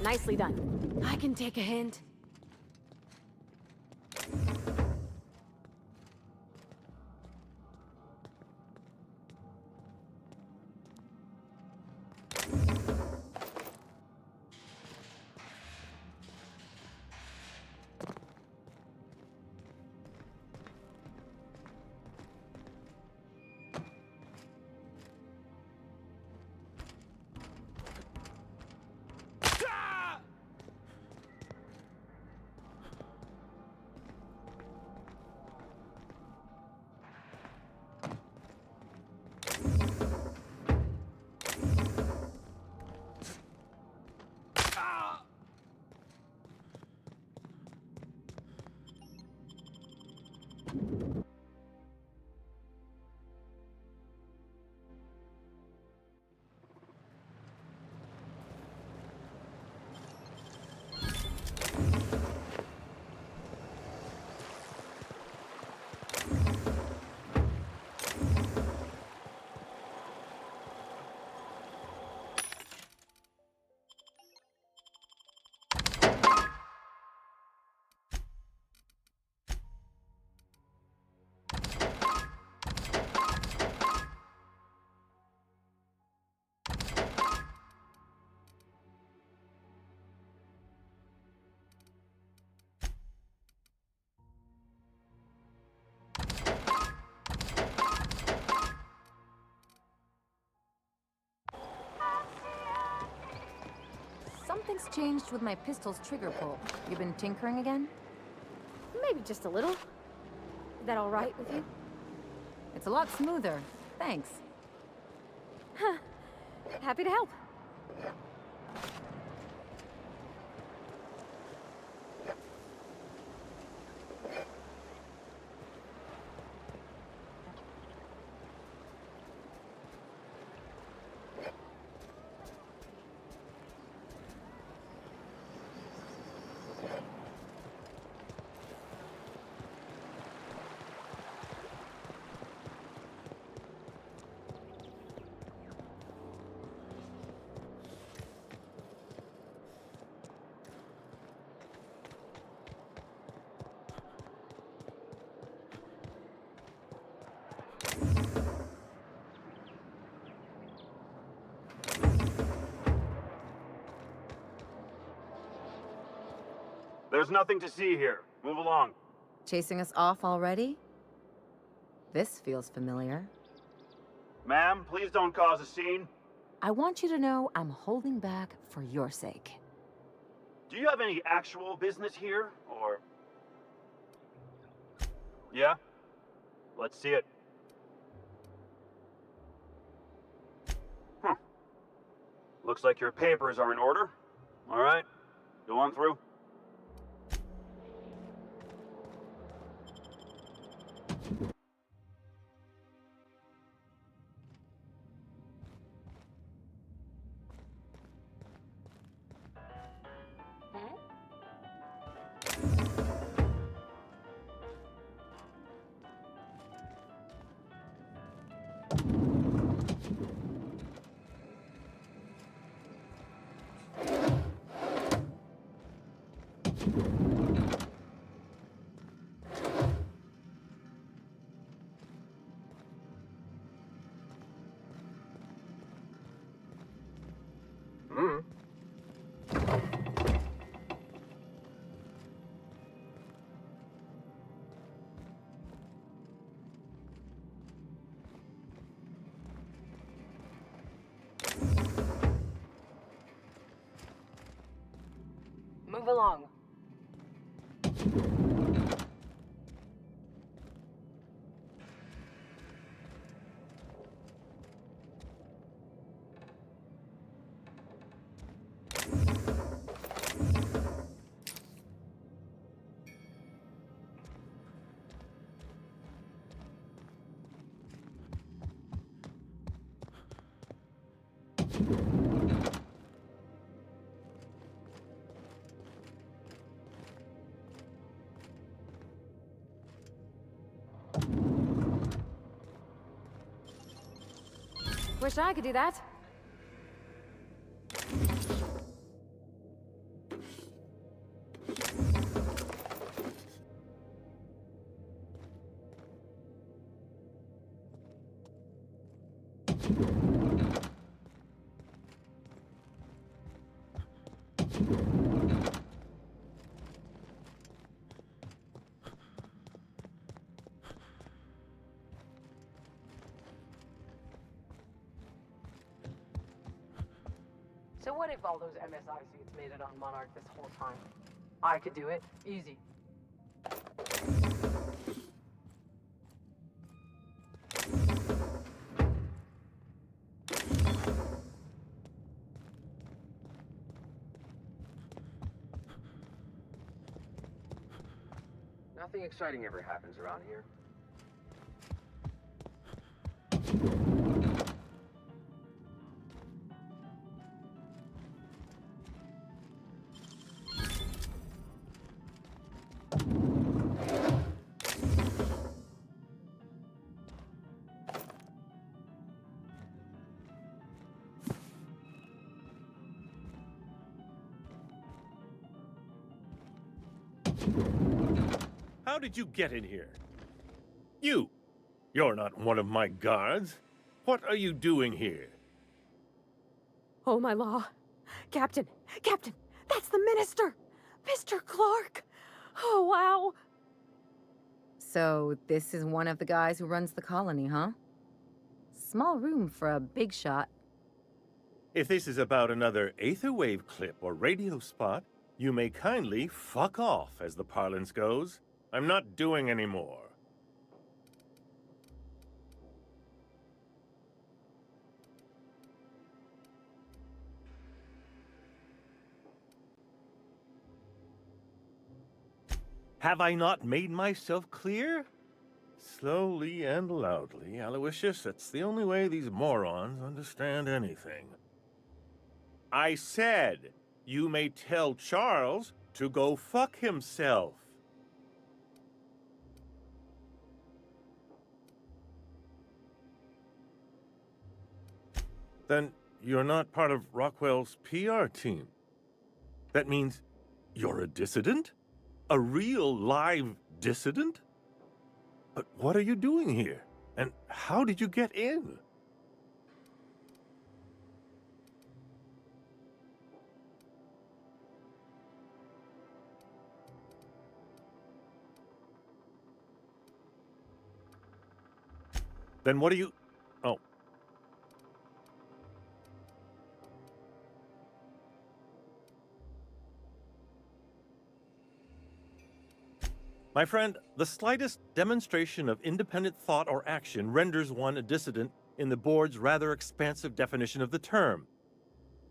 S3: Nicely done.
S13: I can take a hint.
S4: Something's changed with my pistol's trigger pull. You been tinkering again?
S3: Maybe just a little. Is that all right with you?
S4: It's a lot smoother. Thanks.
S3: Huh. Happy to help.
S7: There's nothing to see here. Move along.
S4: Chasing us off already? This feels familiar.
S7: Ma'am, please don't cause a scene.
S4: I want you to know I'm holding back for your sake.
S7: Do you have any actual business here, or... Yeah? Let's see it. Looks like your papers are in order. All right, go on through.
S8: Move along.
S3: Wish I could do that.
S8: So what if all those MSI suits made it on Monarch this whole time? I could do it. Easy.
S15: Nothing exciting ever happens around here.
S1: How did you get in here? You're not one of my guards. What are you doing here?
S3: Oh, my law. Captain! Captain! That's the minister! Mr. Clark! Oh, wow!
S4: So, this is one of the guys who runs the colony, huh? Small room for a big shot.
S1: If this is about another Aetherwave clip or radio spot, you may kindly fuck off, as the parlance goes. I'm not doing any more. Have I not made myself clear? Slowly and loudly, Aloysius. That's the only way these morons understand anything. I said, you may tell Charles to go fuck himself. Then you're not part of Rockwell's PR team. That means you're a dissident? A real live dissident? But what are you doing here? And how did you get in? Then what are you... Oh. My friend, the slightest demonstration of independent thought or action renders one a dissident in the board's rather expansive definition of the term.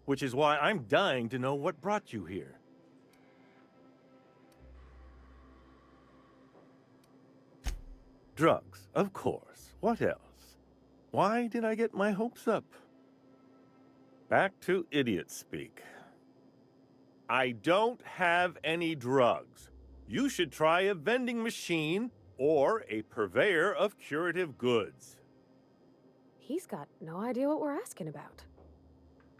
S1: Which is why I'm dying to know what brought you here. Drugs, of course. What else? Why did I get my hopes up? Back to idiot speak. I don't have any drugs. You should try a vending machine or a purveyor of curative goods.
S3: He's got no idea what we're asking about.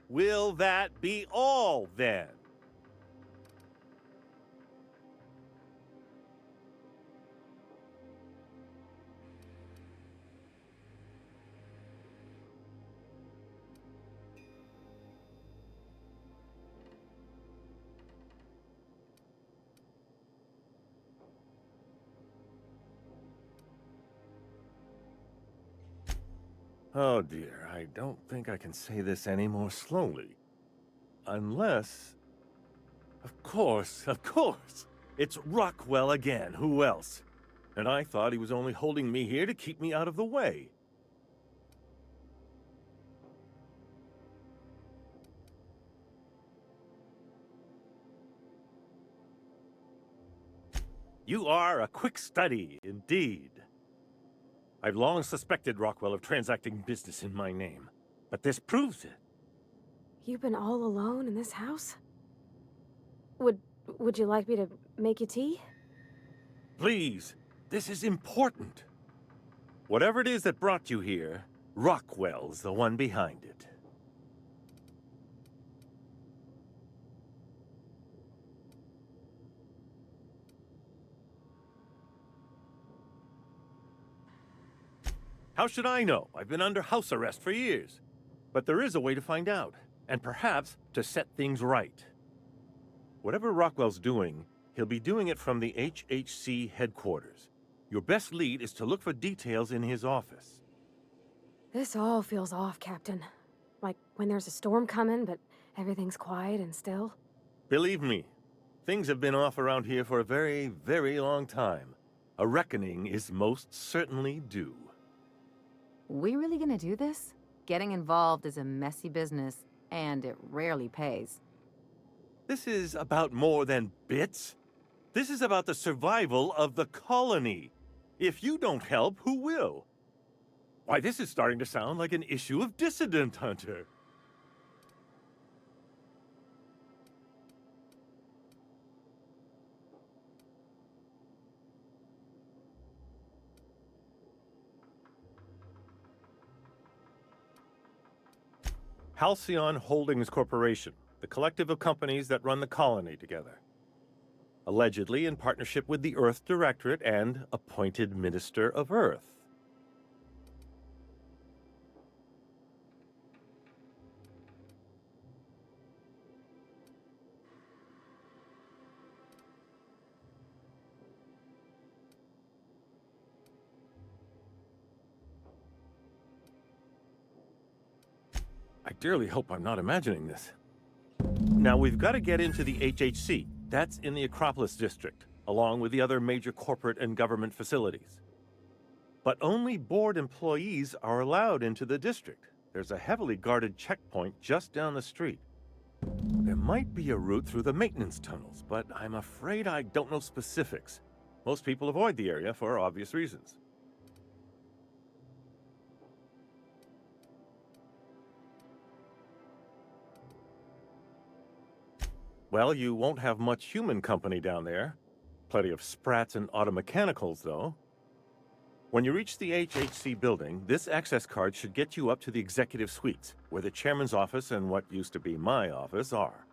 S1: Will that be all, then? Oh dear, I don't think I can say this any more slowly. Unless... Of course! It's Rockwell again, who else? And I thought he was only holding me here to keep me out of the way. You are a quick study, indeed. I've long suspected Rockwell of transacting business in my name, but this proves it.
S3: You've been all alone in this house? Would you like me to make you tea?
S1: Please, this is important. Whatever it is that brought you here, Rockwell's the one behind it. How should I know? I've been under house arrest for years. But there is a way to find out, and perhaps to set things right. Whatever Rockwell's doing, he'll be doing it from the HHC headquarters. Your best lead is to look for details in his office.
S3: This all feels off, Captain. Like when there's a storm coming, but everything's quiet and still.
S1: Believe me, things have been off around here for a very, very long time. A reckoning is most certainly due.
S4: We really gonna do this? Getting involved is a messy business, and it rarely pays.
S1: This is about more than bits. This is about the survival of the colony. If you don't help, who will? Why, this is starting to sound like an issue of Dissident Hunter. Halcyon Holdings Corporation, the collective of companies that run the colony together. Allegedly in partnership with the Earth Directorate and appointed Minister of Earth. I dearly hope I'm not imagining this. Now, we've got to get into the HHC. That's in the Acropolis District, along with the other major corporate and government facilities. But only board employees are allowed into the district. There's a heavily guarded checkpoint just down the street. There might be a route through the maintenance tunnels, but I'm afraid I don't know specifics. Most people avoid the area for obvious reasons. Well, you won't have much human company down there. Plenty of sprats and automechanicals, though. When you reach the HHC building, this access card should get you up to the executive suites, where the chairman's office and what used to be my office are.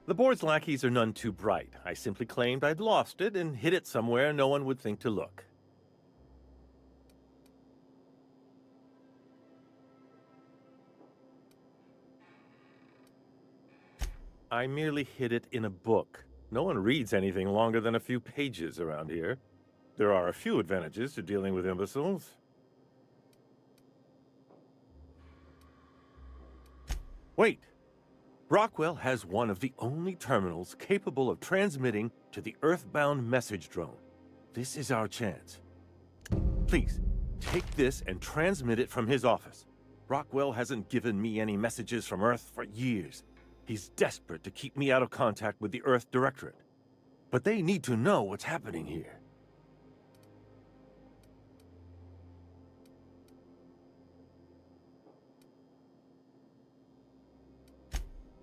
S1: The board's lackeys are none too bright. I simply claimed I'd lost it and hid it somewhere no one would think to look. I merely hid it in a book. No one reads anything longer than a few pages around here. There are a few advantages to dealing with imbeciles. Wait! Rockwell has one of the only terminals capable of transmitting to the Earthbound message drone. This is our chance. Please, take this and transmit it from his office. Rockwell hasn't given me any messages from Earth for years. He's desperate to keep me out of contact with the Earth Directorate. But they need to know what's happening here.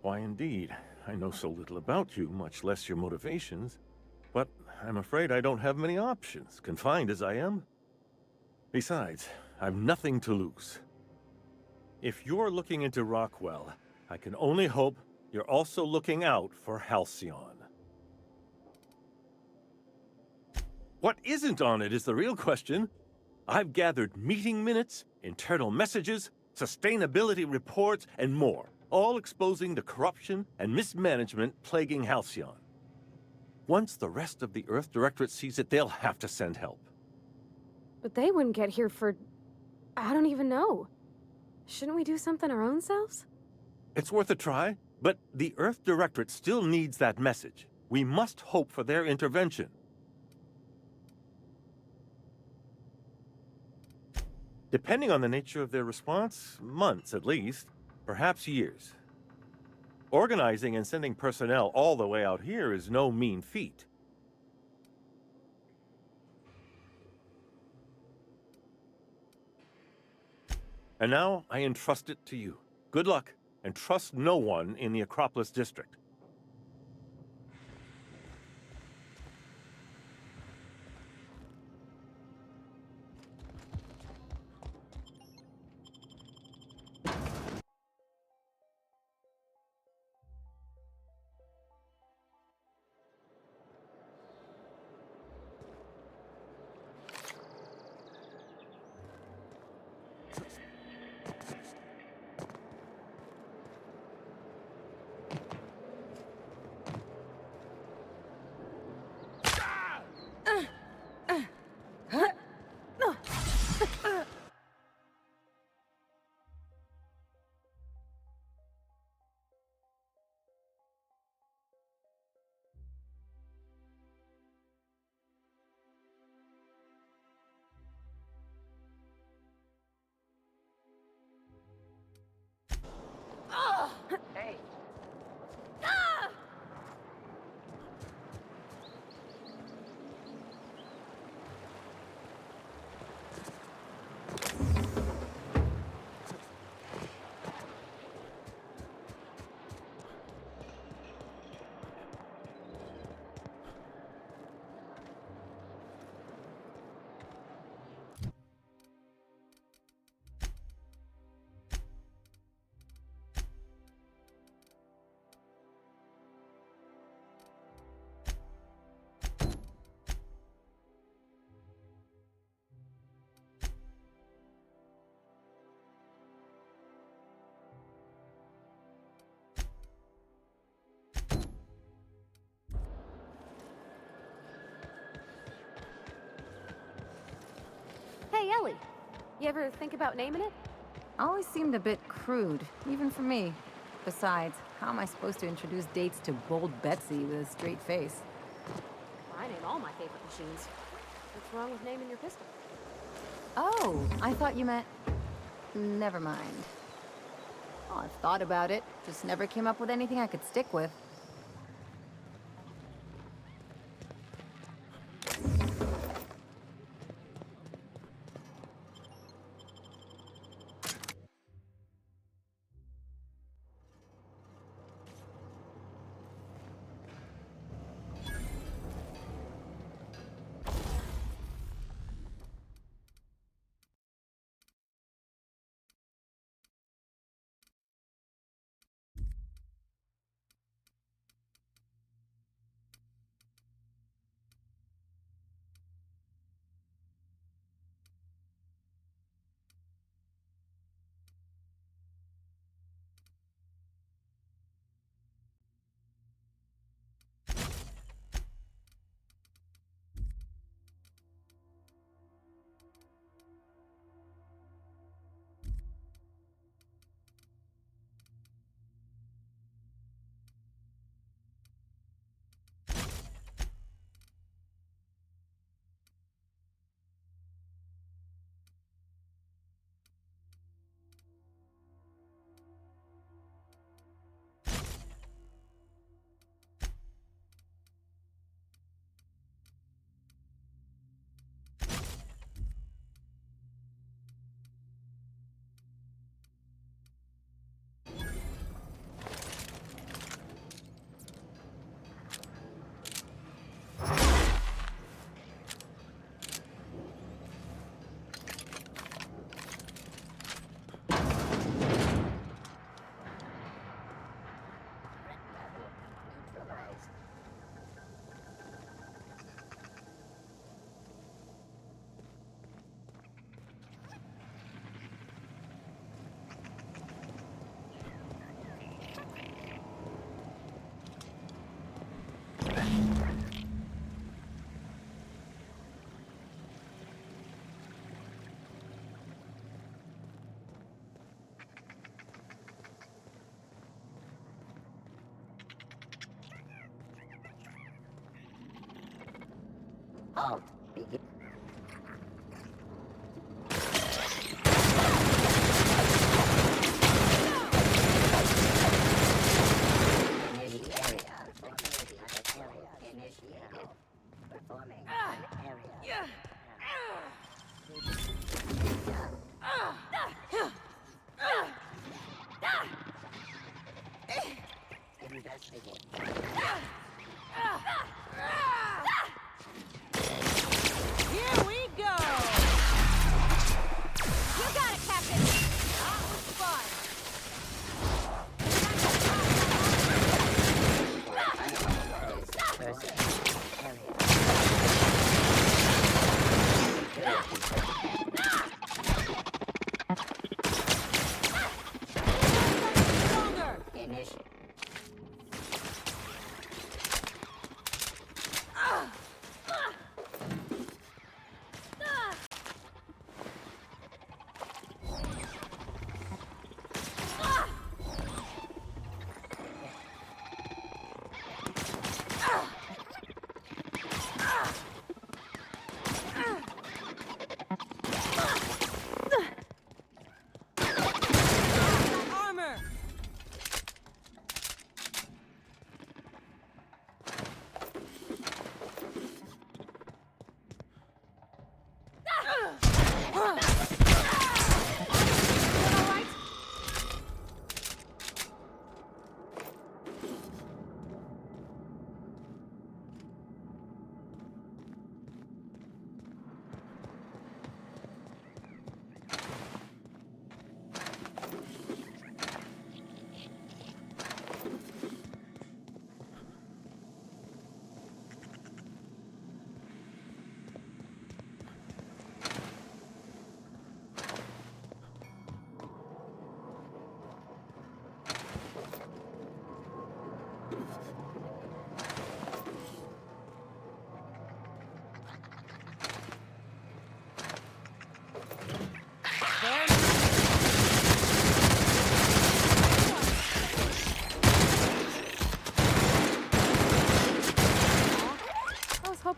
S1: Why, indeed. I know so little about you, much less your motivations. But I'm afraid I don't have many options, confined as I am. Besides, I've nothing to lose. If you're looking into Rockwell, I can only hope you're also looking out for Halcyon. What isn't on it is the real question. I've gathered meeting minutes, internal messages, sustainability reports, and more. All exposing the corruption and mismanagement plaguing Halcyon. Once the rest of the Earth Directorate sees it, they'll have to send help.
S3: But they wouldn't get here for... I don't even know. Shouldn't we do something our own selves?
S1: It's worth a try, but the Earth Directorate still needs that message. We must hope for their intervention. Depending on the nature of their response, months at least. Perhaps years. Organizing and sending personnel all the way out here is no mean feat. And now I entrust it to you. Good luck, and trust no one in the Acropolis District.
S3: Hey, Ellie. You ever think about naming it?
S4: Always seemed a bit crude, even for me. Besides, how am I supposed to introduce dates to Bold Betsy with a straight face?
S3: I name all my favorite machines. What's wrong with naming your pistol?
S4: Oh, I thought you meant... Never mind. Oh, I've thought about it, just never came up with anything I could stick with.
S12: Halt. Begin. Initiated. Performing area. Investigate.
S17: Here we go!
S3: You got it, Captain!
S17: That was fun!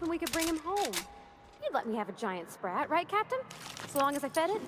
S3: hoping we could bring him home. You'd let me have a giant sprat, right, Captain? So long as I fed it?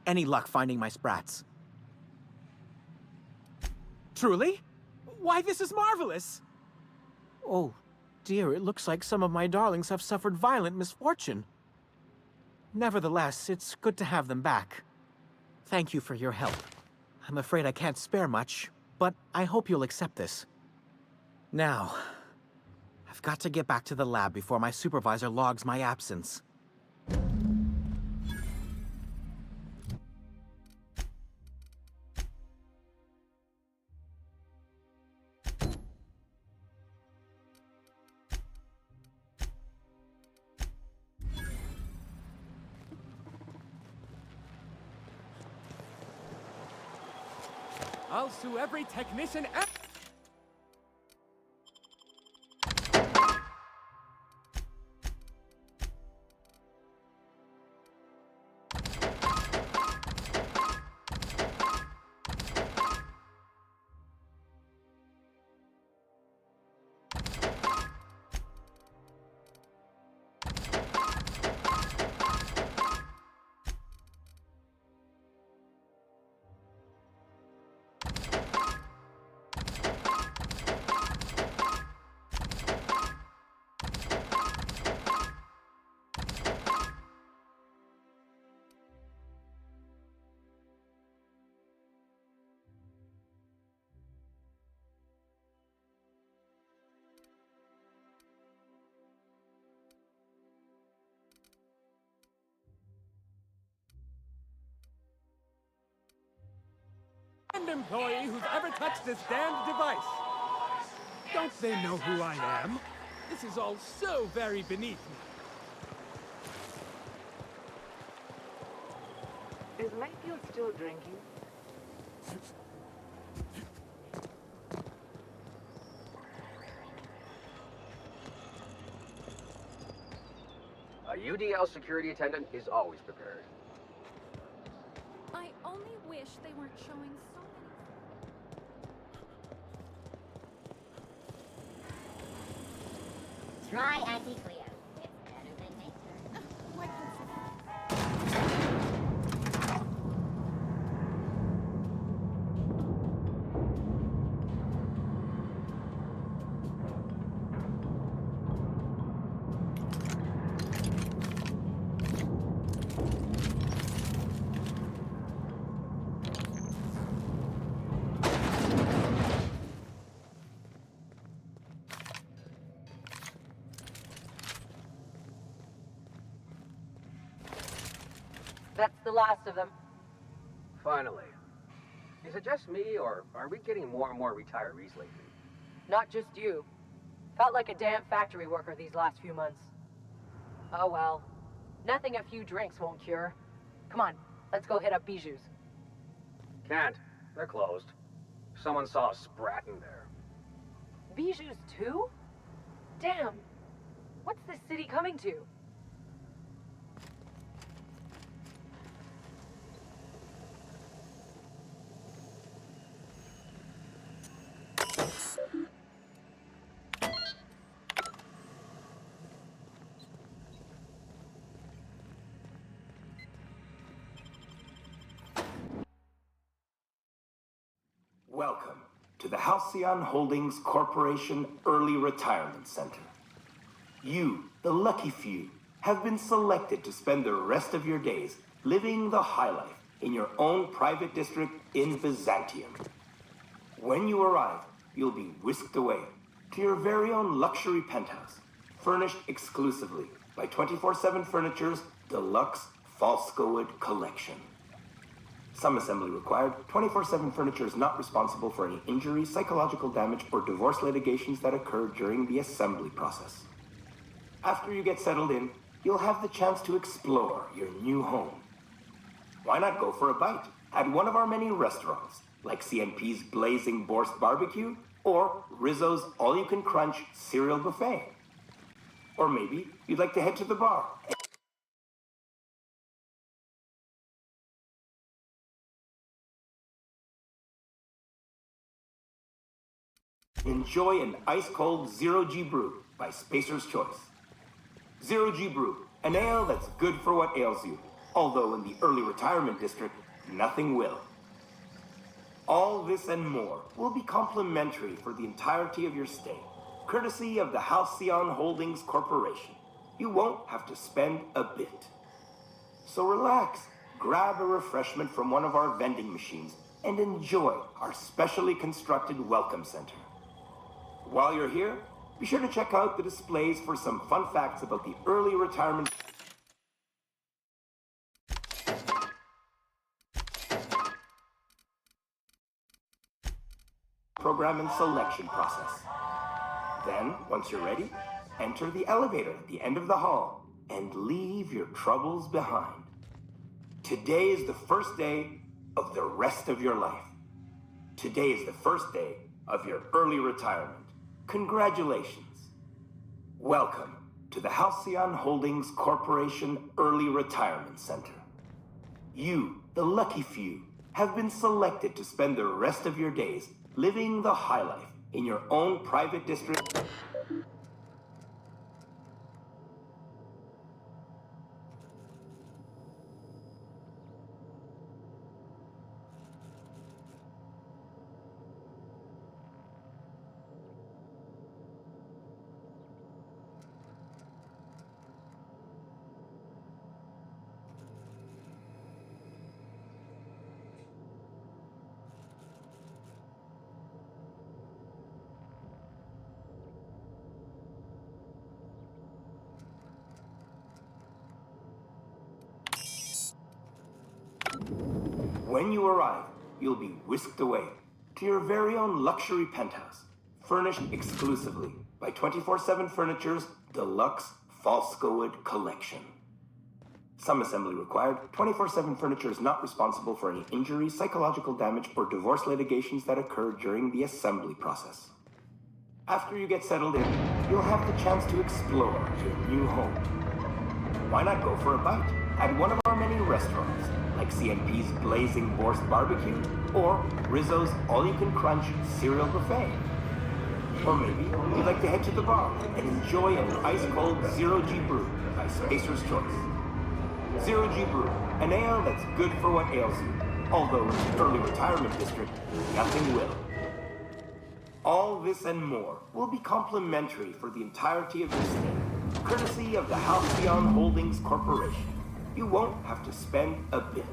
S20: Any luck finding my sprats? Truly? Why, this is marvelous! Oh, dear, it looks like some of my darlings have suffered violent misfortune. Nevertheless, it's good to have them back. Thank you for your help. I'm afraid I can't spare much, but I hope you'll accept this. Now, I've got to get back to the lab before my supervisor logs my absence.
S9: I'll sue every technician employee who's ever touched this damned device.
S16: Don't they know who I am?
S9: This is all so very beneath me.
S8: Is Mayfield still drinking?
S15: A UDL security attendant is always prepared.
S3: I only wish they weren't showing so many...
S10: Try anti-Cleo. It's better than nature.
S3: Why can't
S8: That's the last of them.
S15: Finally. Is it just me, or are we getting more and more retirees lately?
S8: Not just you. Felt like a damn factory worker these last few months. Oh well. Nothing a few drinks won't cure. Come on, let's go hit up Bijou's.
S15: Can't. They're closed. Someone saw a sprat in there.
S8: Bijou's too? Damn. What's this city coming to?
S2: Welcome to the Halcyon Holdings Corporation Early Retirement Center. You, the lucky few, have been selected to spend the rest of your days living the high life in your own private district in Byzantium. When you arrive, you'll be whisked away to your very own luxury penthouse, furnished exclusively by 24/7 Furniture's deluxe Falscowood collection. Some assembly required. 24/7 Furniture is not responsible for any injury, psychological damage, or divorce litigations that occur during the assembly process. After you get settled in, you'll have the chance to explore your new home. Why not go for a bite at one of our many restaurants, like CNP's Blazing Borscht Barbecue or Rizzo's All-You-Can-Crunch Cereal Buffet? Or maybe you'd like to head to the bar. Enjoy an ice-cold Zero-G brew by Spacer's Choice. Zero-G brew, an ale that's good for what ails you, although in the early retirement district, nothing will. All this and more will be complimentary for the entirety of your stay, courtesy of the Halcyon Holdings Corporation. You won't have to spend a bit. So relax, grab a refreshment from one of our vending machines, and enjoy our specially constructed welcome center. While you're here, be sure to check out the displays for some fun facts about the early retirement program and selection process. Then, once you're ready, enter the elevator at the end of the hall and leave your troubles behind. Today is the first day of the rest of your life. Today is the first day of your early retirement. Congratulations. Welcome to the Halcyon Holdings Corporation Early Retirement Center. You, the lucky few, have been selected to spend the rest of your days living the high life in your own private district. When you arrive, you'll be whisked away to your very own luxury penthouse, furnished exclusively by 24/7 Furniture's deluxe Falscowood collection. Some assembly required. 24/7 Furniture is not responsible for any injury, psychological damage, or divorce litigations that occur during the assembly process. After you get settled in, you'll have the chance to explore your new home. Why not go for a bite at one of our many restaurants, like CNP's Blazing Borscht Barbecue or Rizzo's All-You-Can-Crunch Cereal Buffet? Or maybe you'd like to head to the bar and enjoy an ice-cold Zero-G brew by Spacer's Choice. Zero-G brew, an ale that's good for what ails you, although in the early retirement district, nothing will. All this and more will be complimentary for the entirety of your stay, courtesy of the Halcyon Holdings Corporation. You won't have to spend a bit.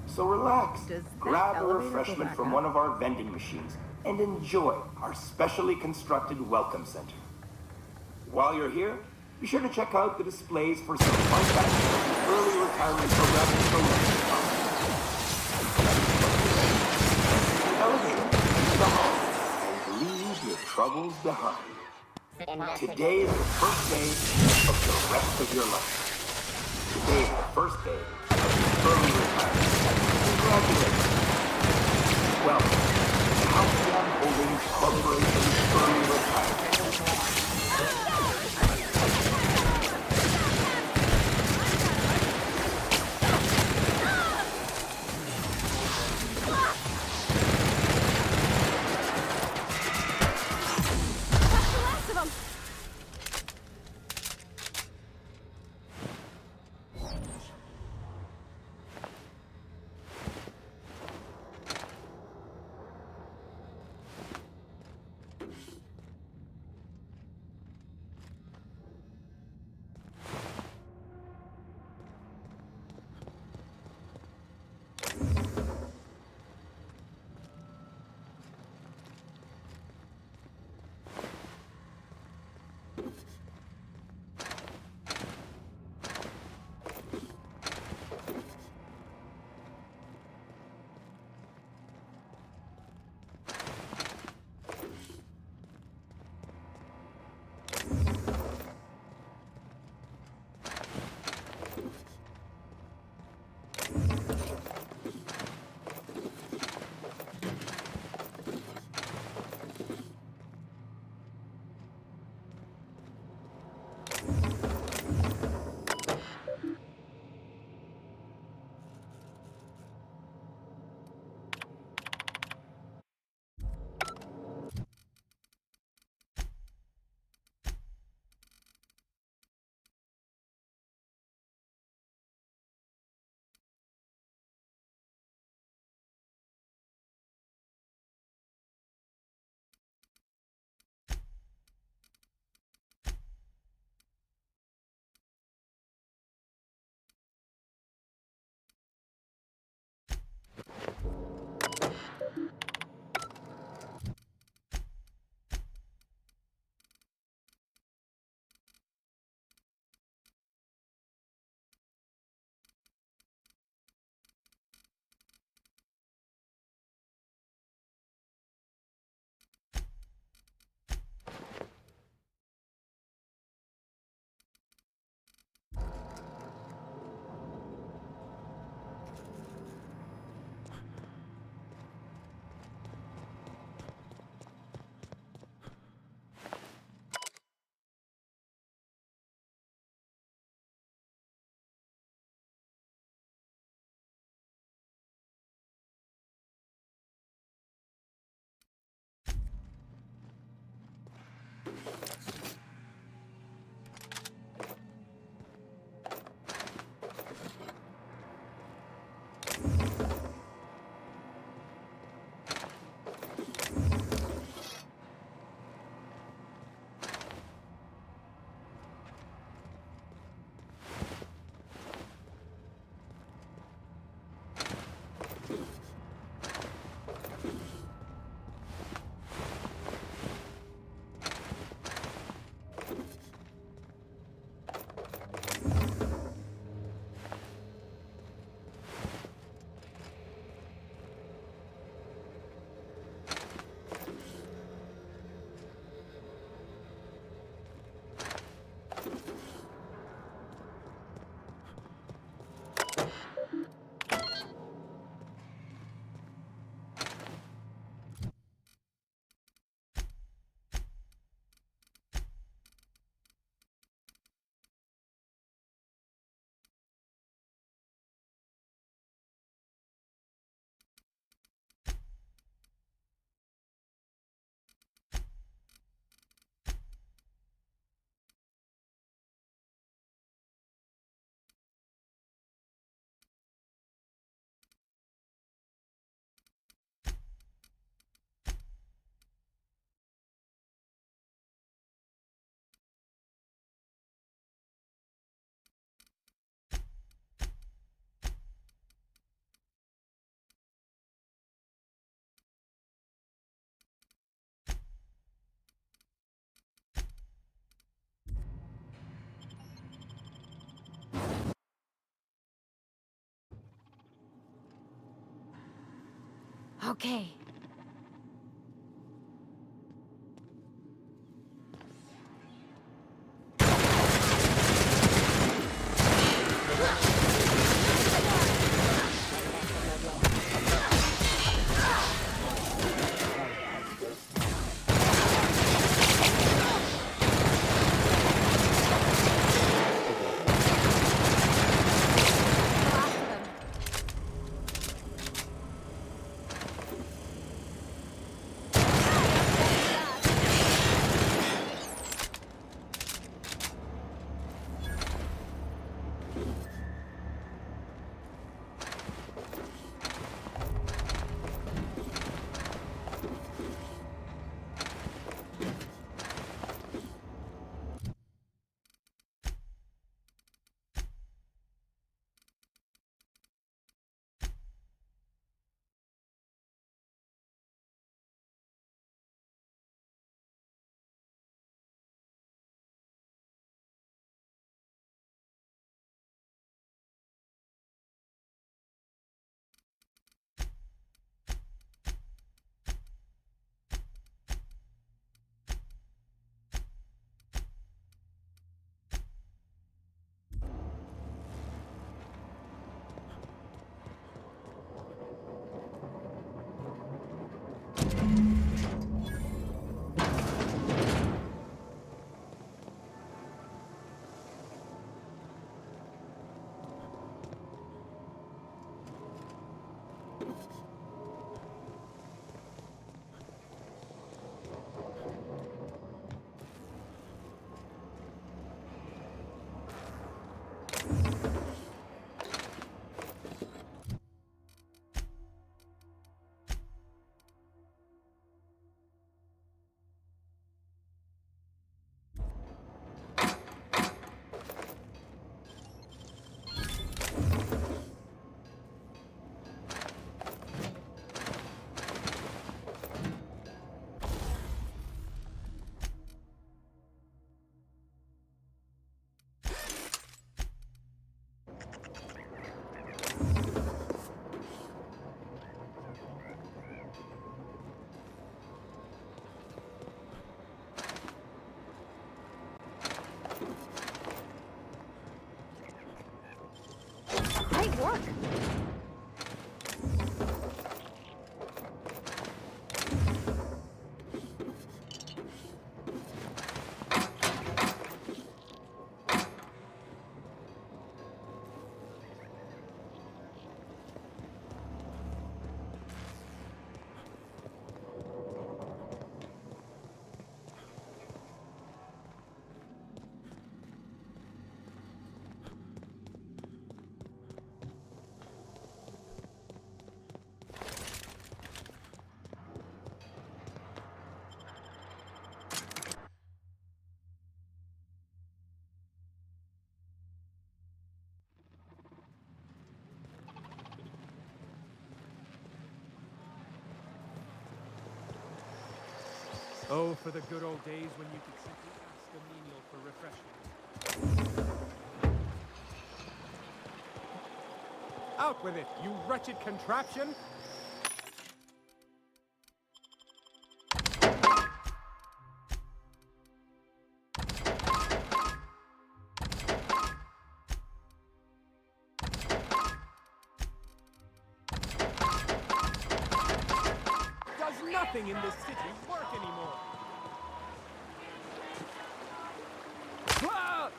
S2: So relax, grab a refreshment from one of our vending machines, and enjoy our specially constructed welcome center. While you're here, be sure to check out the displays for some fun facts early retirement program is the lowest cost. Elevator, the home, and leave your troubles behind. Today is the first day of the rest of your life. Today is the first day of early retirement. Congratulations. Welcome to Halcyon Holdings Corporation's early retirement.
S3: Okay. Great work!
S9: Oh, for the good old days when you could simply ask a menial for refreshment. Out with it, you wretched contraption! Does nothing in this city work anymore? Ah!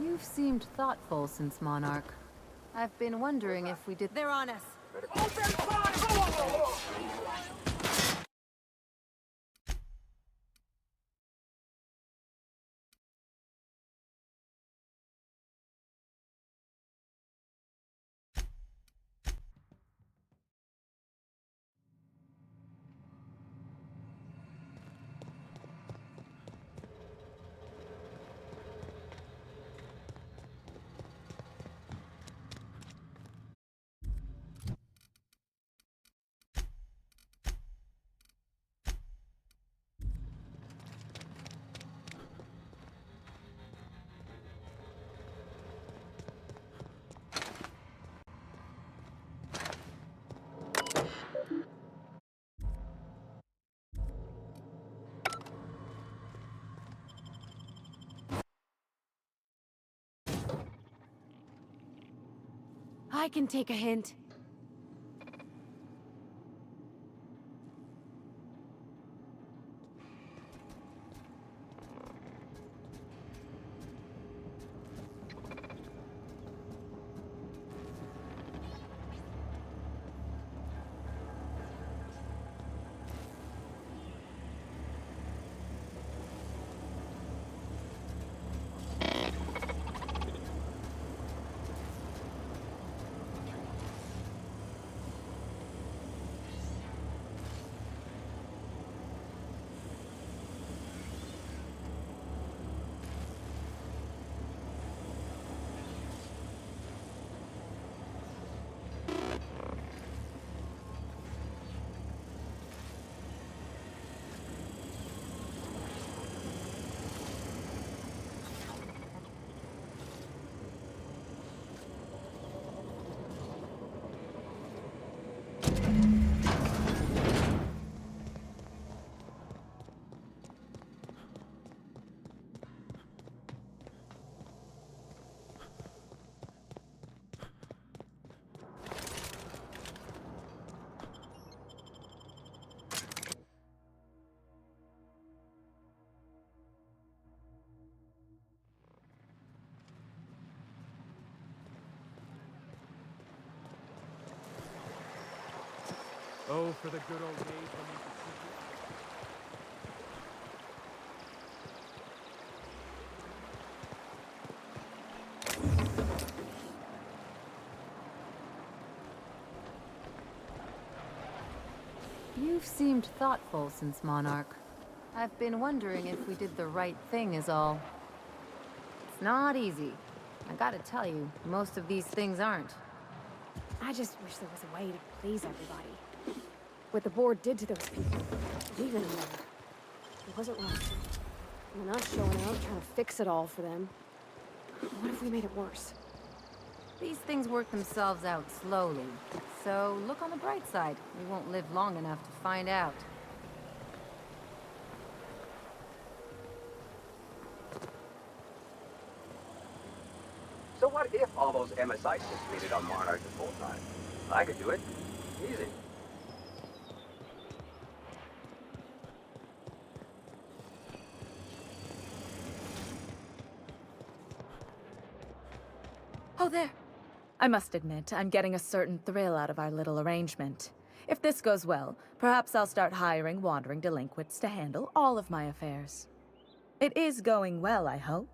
S4: You've seemed thoughtful since Monarch. I've been wondering if we did...
S13: They're on us.
S3: I can take a hint.
S9: Oh, for the good old days when you could simply...
S4: You've seemed thoughtful since Monarch. I've been wondering if we did the right thing is all. It's not easy. I gotta tell you, most of these things aren't.
S3: I just wish there was a way to please everybody. What the board did to those people, leaving them there, it wasn't right. And us showing up, trying to fix it all for them. What if we made it worse?
S4: These things work themselves out slowly. So look on the bright side. We won't live long enough to find out.
S15: So what if all those MSIs just waited on Monarch this whole time? I could do it. Easy.
S14: Oh, there. I must admit, I'm getting a certain thrill out of our little arrangement. If this goes well, perhaps I'll start hiring wandering delinquents to handle all of my affairs. It is going well, I hope.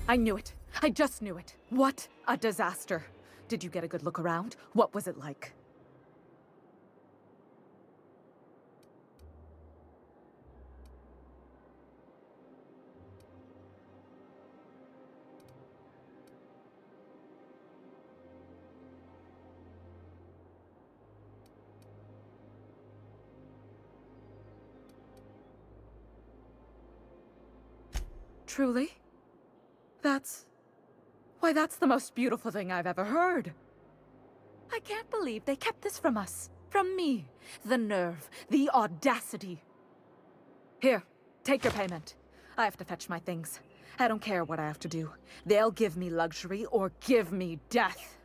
S14: I knew it. I just knew it. What a disaster. Did you get a good look around? What was it like? Truly? Why, that's the most beautiful thing I've ever heard. I can't believe they kept this from us. From me. The nerve. The audacity. Here, take your payment. I have to fetch my things. I don't care what I have to do. They'll give me luxury or give me death.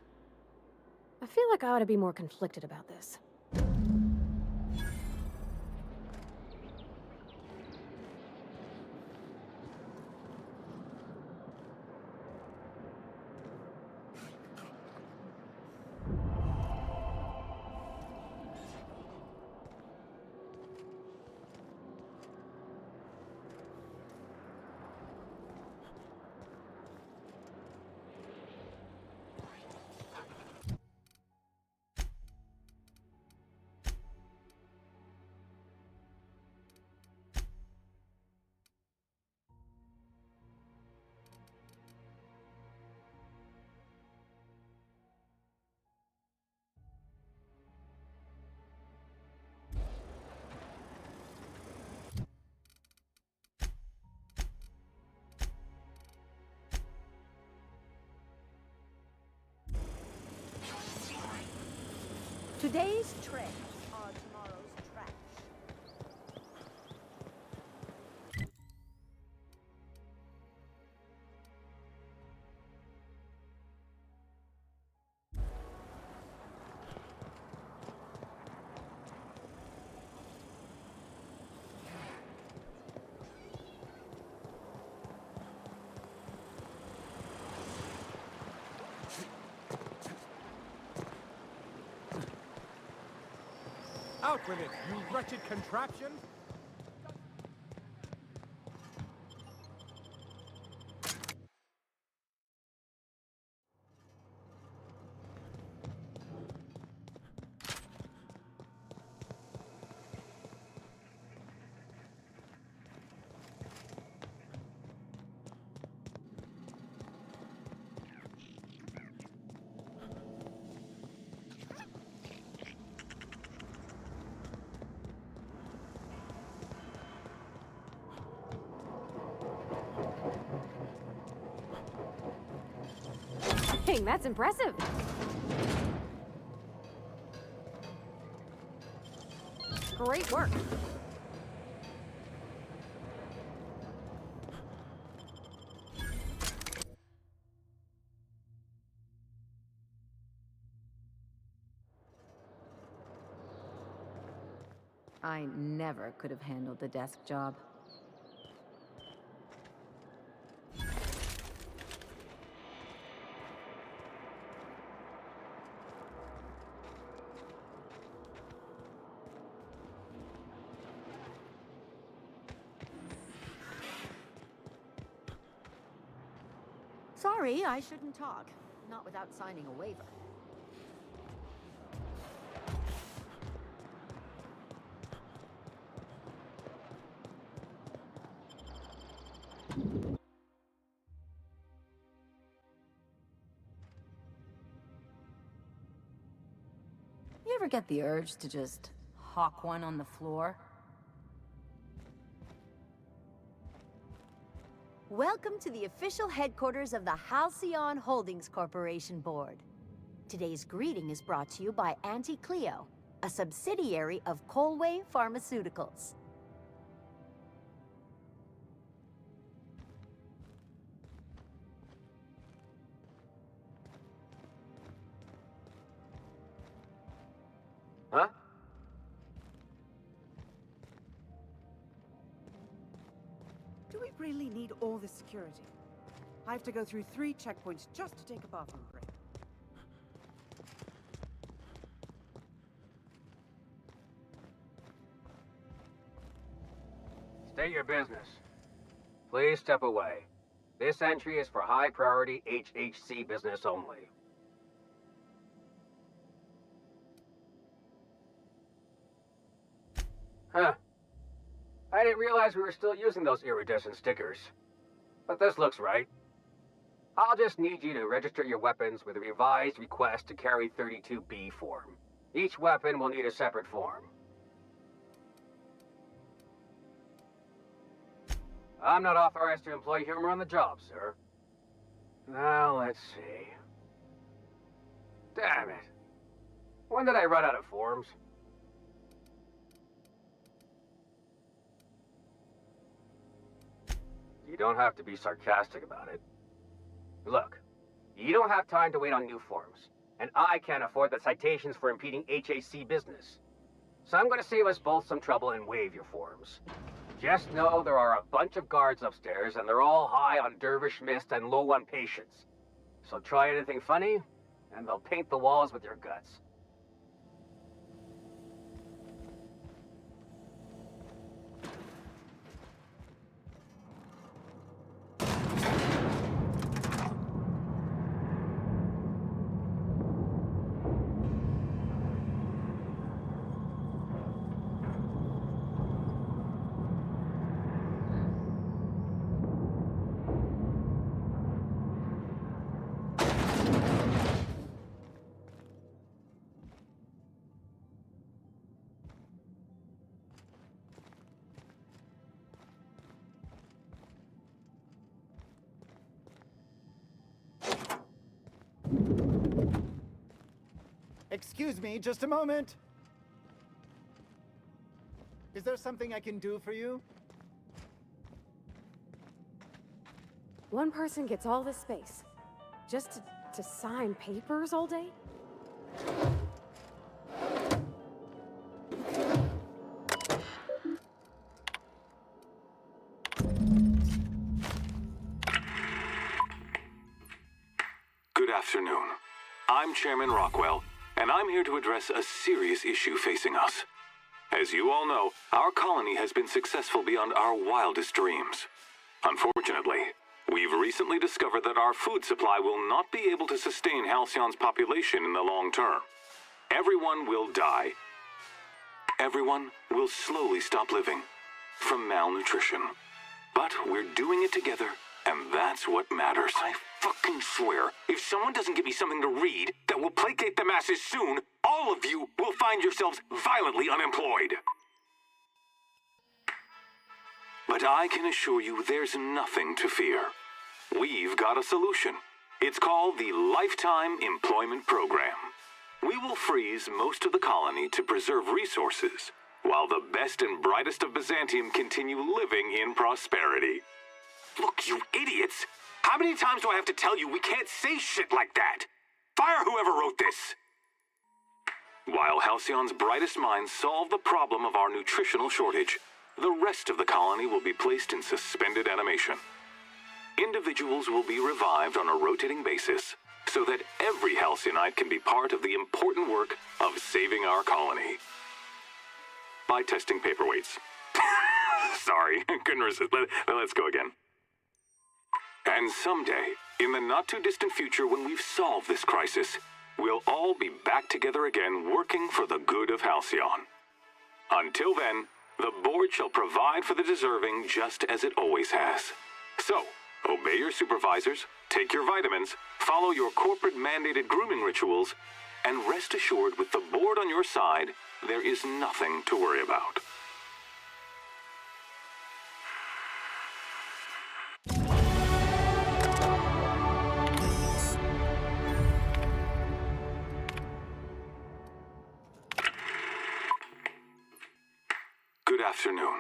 S3: I feel like I ought to be more conflicted about this.
S8: Today's trends are tomorrow's trash.
S9: Out with it, you wretched contraption!
S3: Dang, that's impressive. Great work.
S4: I never could have handled the desk job.
S5: Sorry, I shouldn't talk. Not without signing a waiver.
S4: You ever get the urge to just hawk one on the floor?
S5: Welcome to the official headquarters of the Halcyon Holdings Corporation Board. Today's greeting is brought to you by Auntie Cleo, a subsidiary of Colway Pharmaceuticals.
S15: Huh?
S22: Do we really need all this security? I have to go through 3 checkpoints just to take a bathroom break.
S15: State your business. Please step away. This entry is for high-priority HHC business only. Huh. I didn't realize we were still using those iridescent stickers. But this looks right. I'll just need you to register your weapons with a revised request to carry 32B form. Each weapon will need a separate form. I'm not authorized to employ humor on the job, sir. Now, let's see. Damn it. When did I run out of forms? You don't have to be sarcastic about it. Look, you don't have time to wait on new forms, and I can't afford the citations for impeding HAC business. So I'm going to save us both some trouble and waive your forms. Just know there are a bunch of guards upstairs, and they're all high on dervish mist and low on patience. So try anything funny, and they'll paint the walls with your guts.
S6: Excuse me, just a moment. Is there something I can do for you?
S3: One person gets all this space. Just to sign papers all day?
S11: Good afternoon. I'm Chairman Rockwell, and I'm here to address a serious issue facing us. As you all know, our colony has been successful beyond our wildest dreams. Unfortunately, we've recently discovered that our food supply will not be able to sustain Halcyon's population in the long term. Everyone will die. Everyone will slowly stop living from malnutrition. But we're doing it together, and that's what matters. I fucking swear, if someone doesn't give me something to read that will placate the masses soon, all of you will find yourselves violently unemployed. But I can assure you there's nothing to fear. We've got a solution. It's called the Lifetime Employment Program. We will freeze most of the colony to preserve resources, while the best and brightest of Byzantium continue living in prosperity. Look, you idiots! How many times do I have to tell you we can't say shit like that? Fire whoever wrote this! While Halcyon's brightest minds solve the problem of our nutritional shortage, the rest of the colony will be placed in suspended animation. Individuals will be revived on a rotating basis so that every Halcyonite can be part of the important work of saving our colony. By testing paperweights. Sorry, couldn't resist. Let's go again. And someday, in the not-too-distant future when we've solved this crisis, we'll all be back together again working for the good of Halcyon. Until then, the board shall provide for the deserving just as it always has. So, obey your supervisors, take your vitamins, follow your corporate-mandated grooming rituals, and rest assured with the board on your side, there is nothing to worry about. Good afternoon.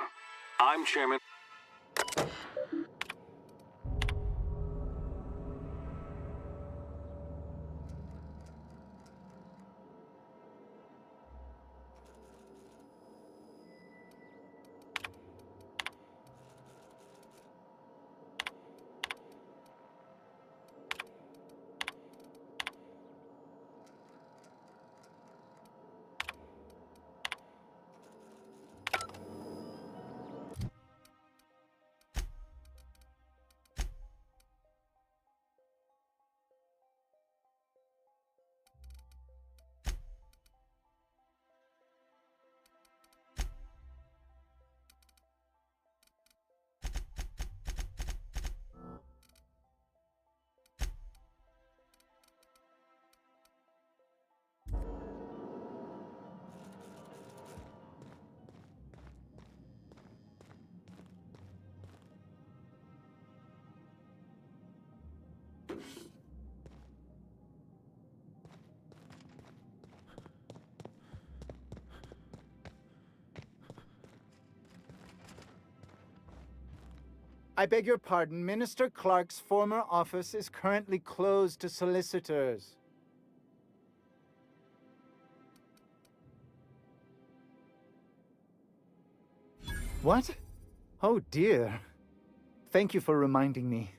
S11: I'm Chairman...
S6: I beg your pardon, Minister Clark's former office is currently closed to solicitors. What? Oh dear. Thank you for reminding me.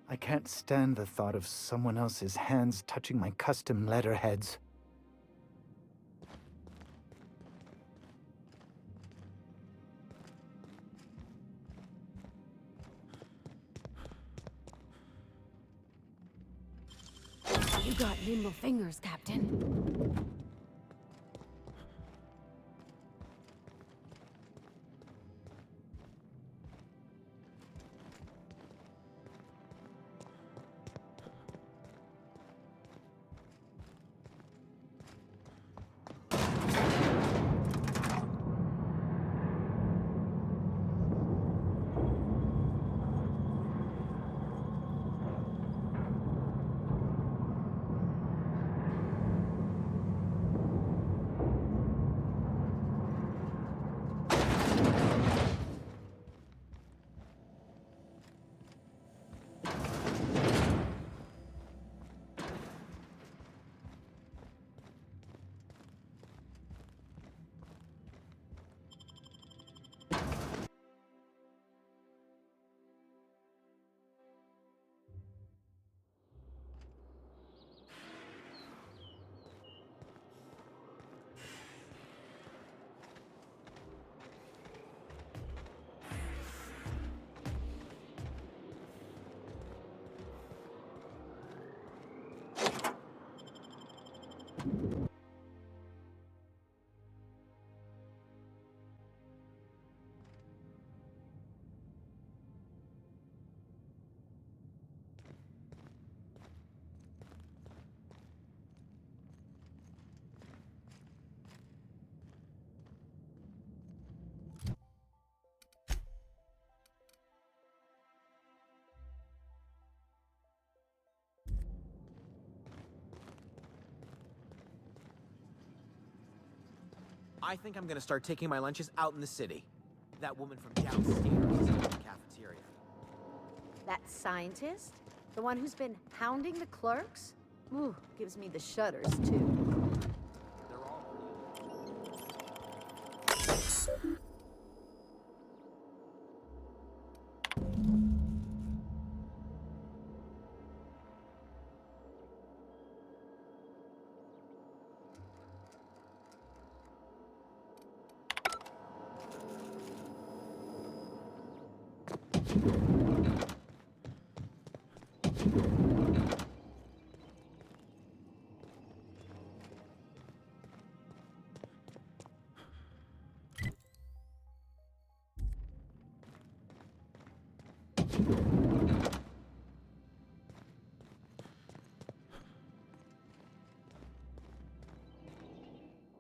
S6: I can't stand the thought of someone else's hands touching my custom letterheads.
S3: You got nimble fingers, Captain.
S20: I think I'm gonna start taking my lunches out in the city. That woman from downstairs is in the cafeteria.
S5: That scientist? The one who's been hounding the clerks? Ooh, gives me the shudders, too.
S20: They're all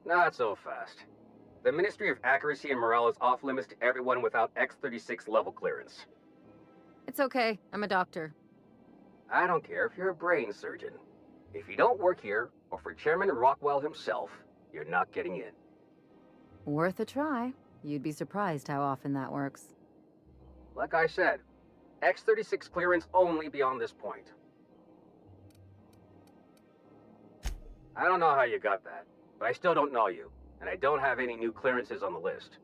S15: Not so fast. The Ministry of Accuracy and Morale is off limits to everyone without X-36 level clearance.
S4: It's okay. I'm a doctor.
S15: I don't care if you're a brain surgeon. If you don't work here, or for Chairman Rockwell himself, you're not getting in.
S4: Worth a try. You'd be surprised how often that works.
S15: Like I said, X-36 clearance only beyond this point. I don't know how you got that, but I still don't know you, and I don't have any new clearances on the list.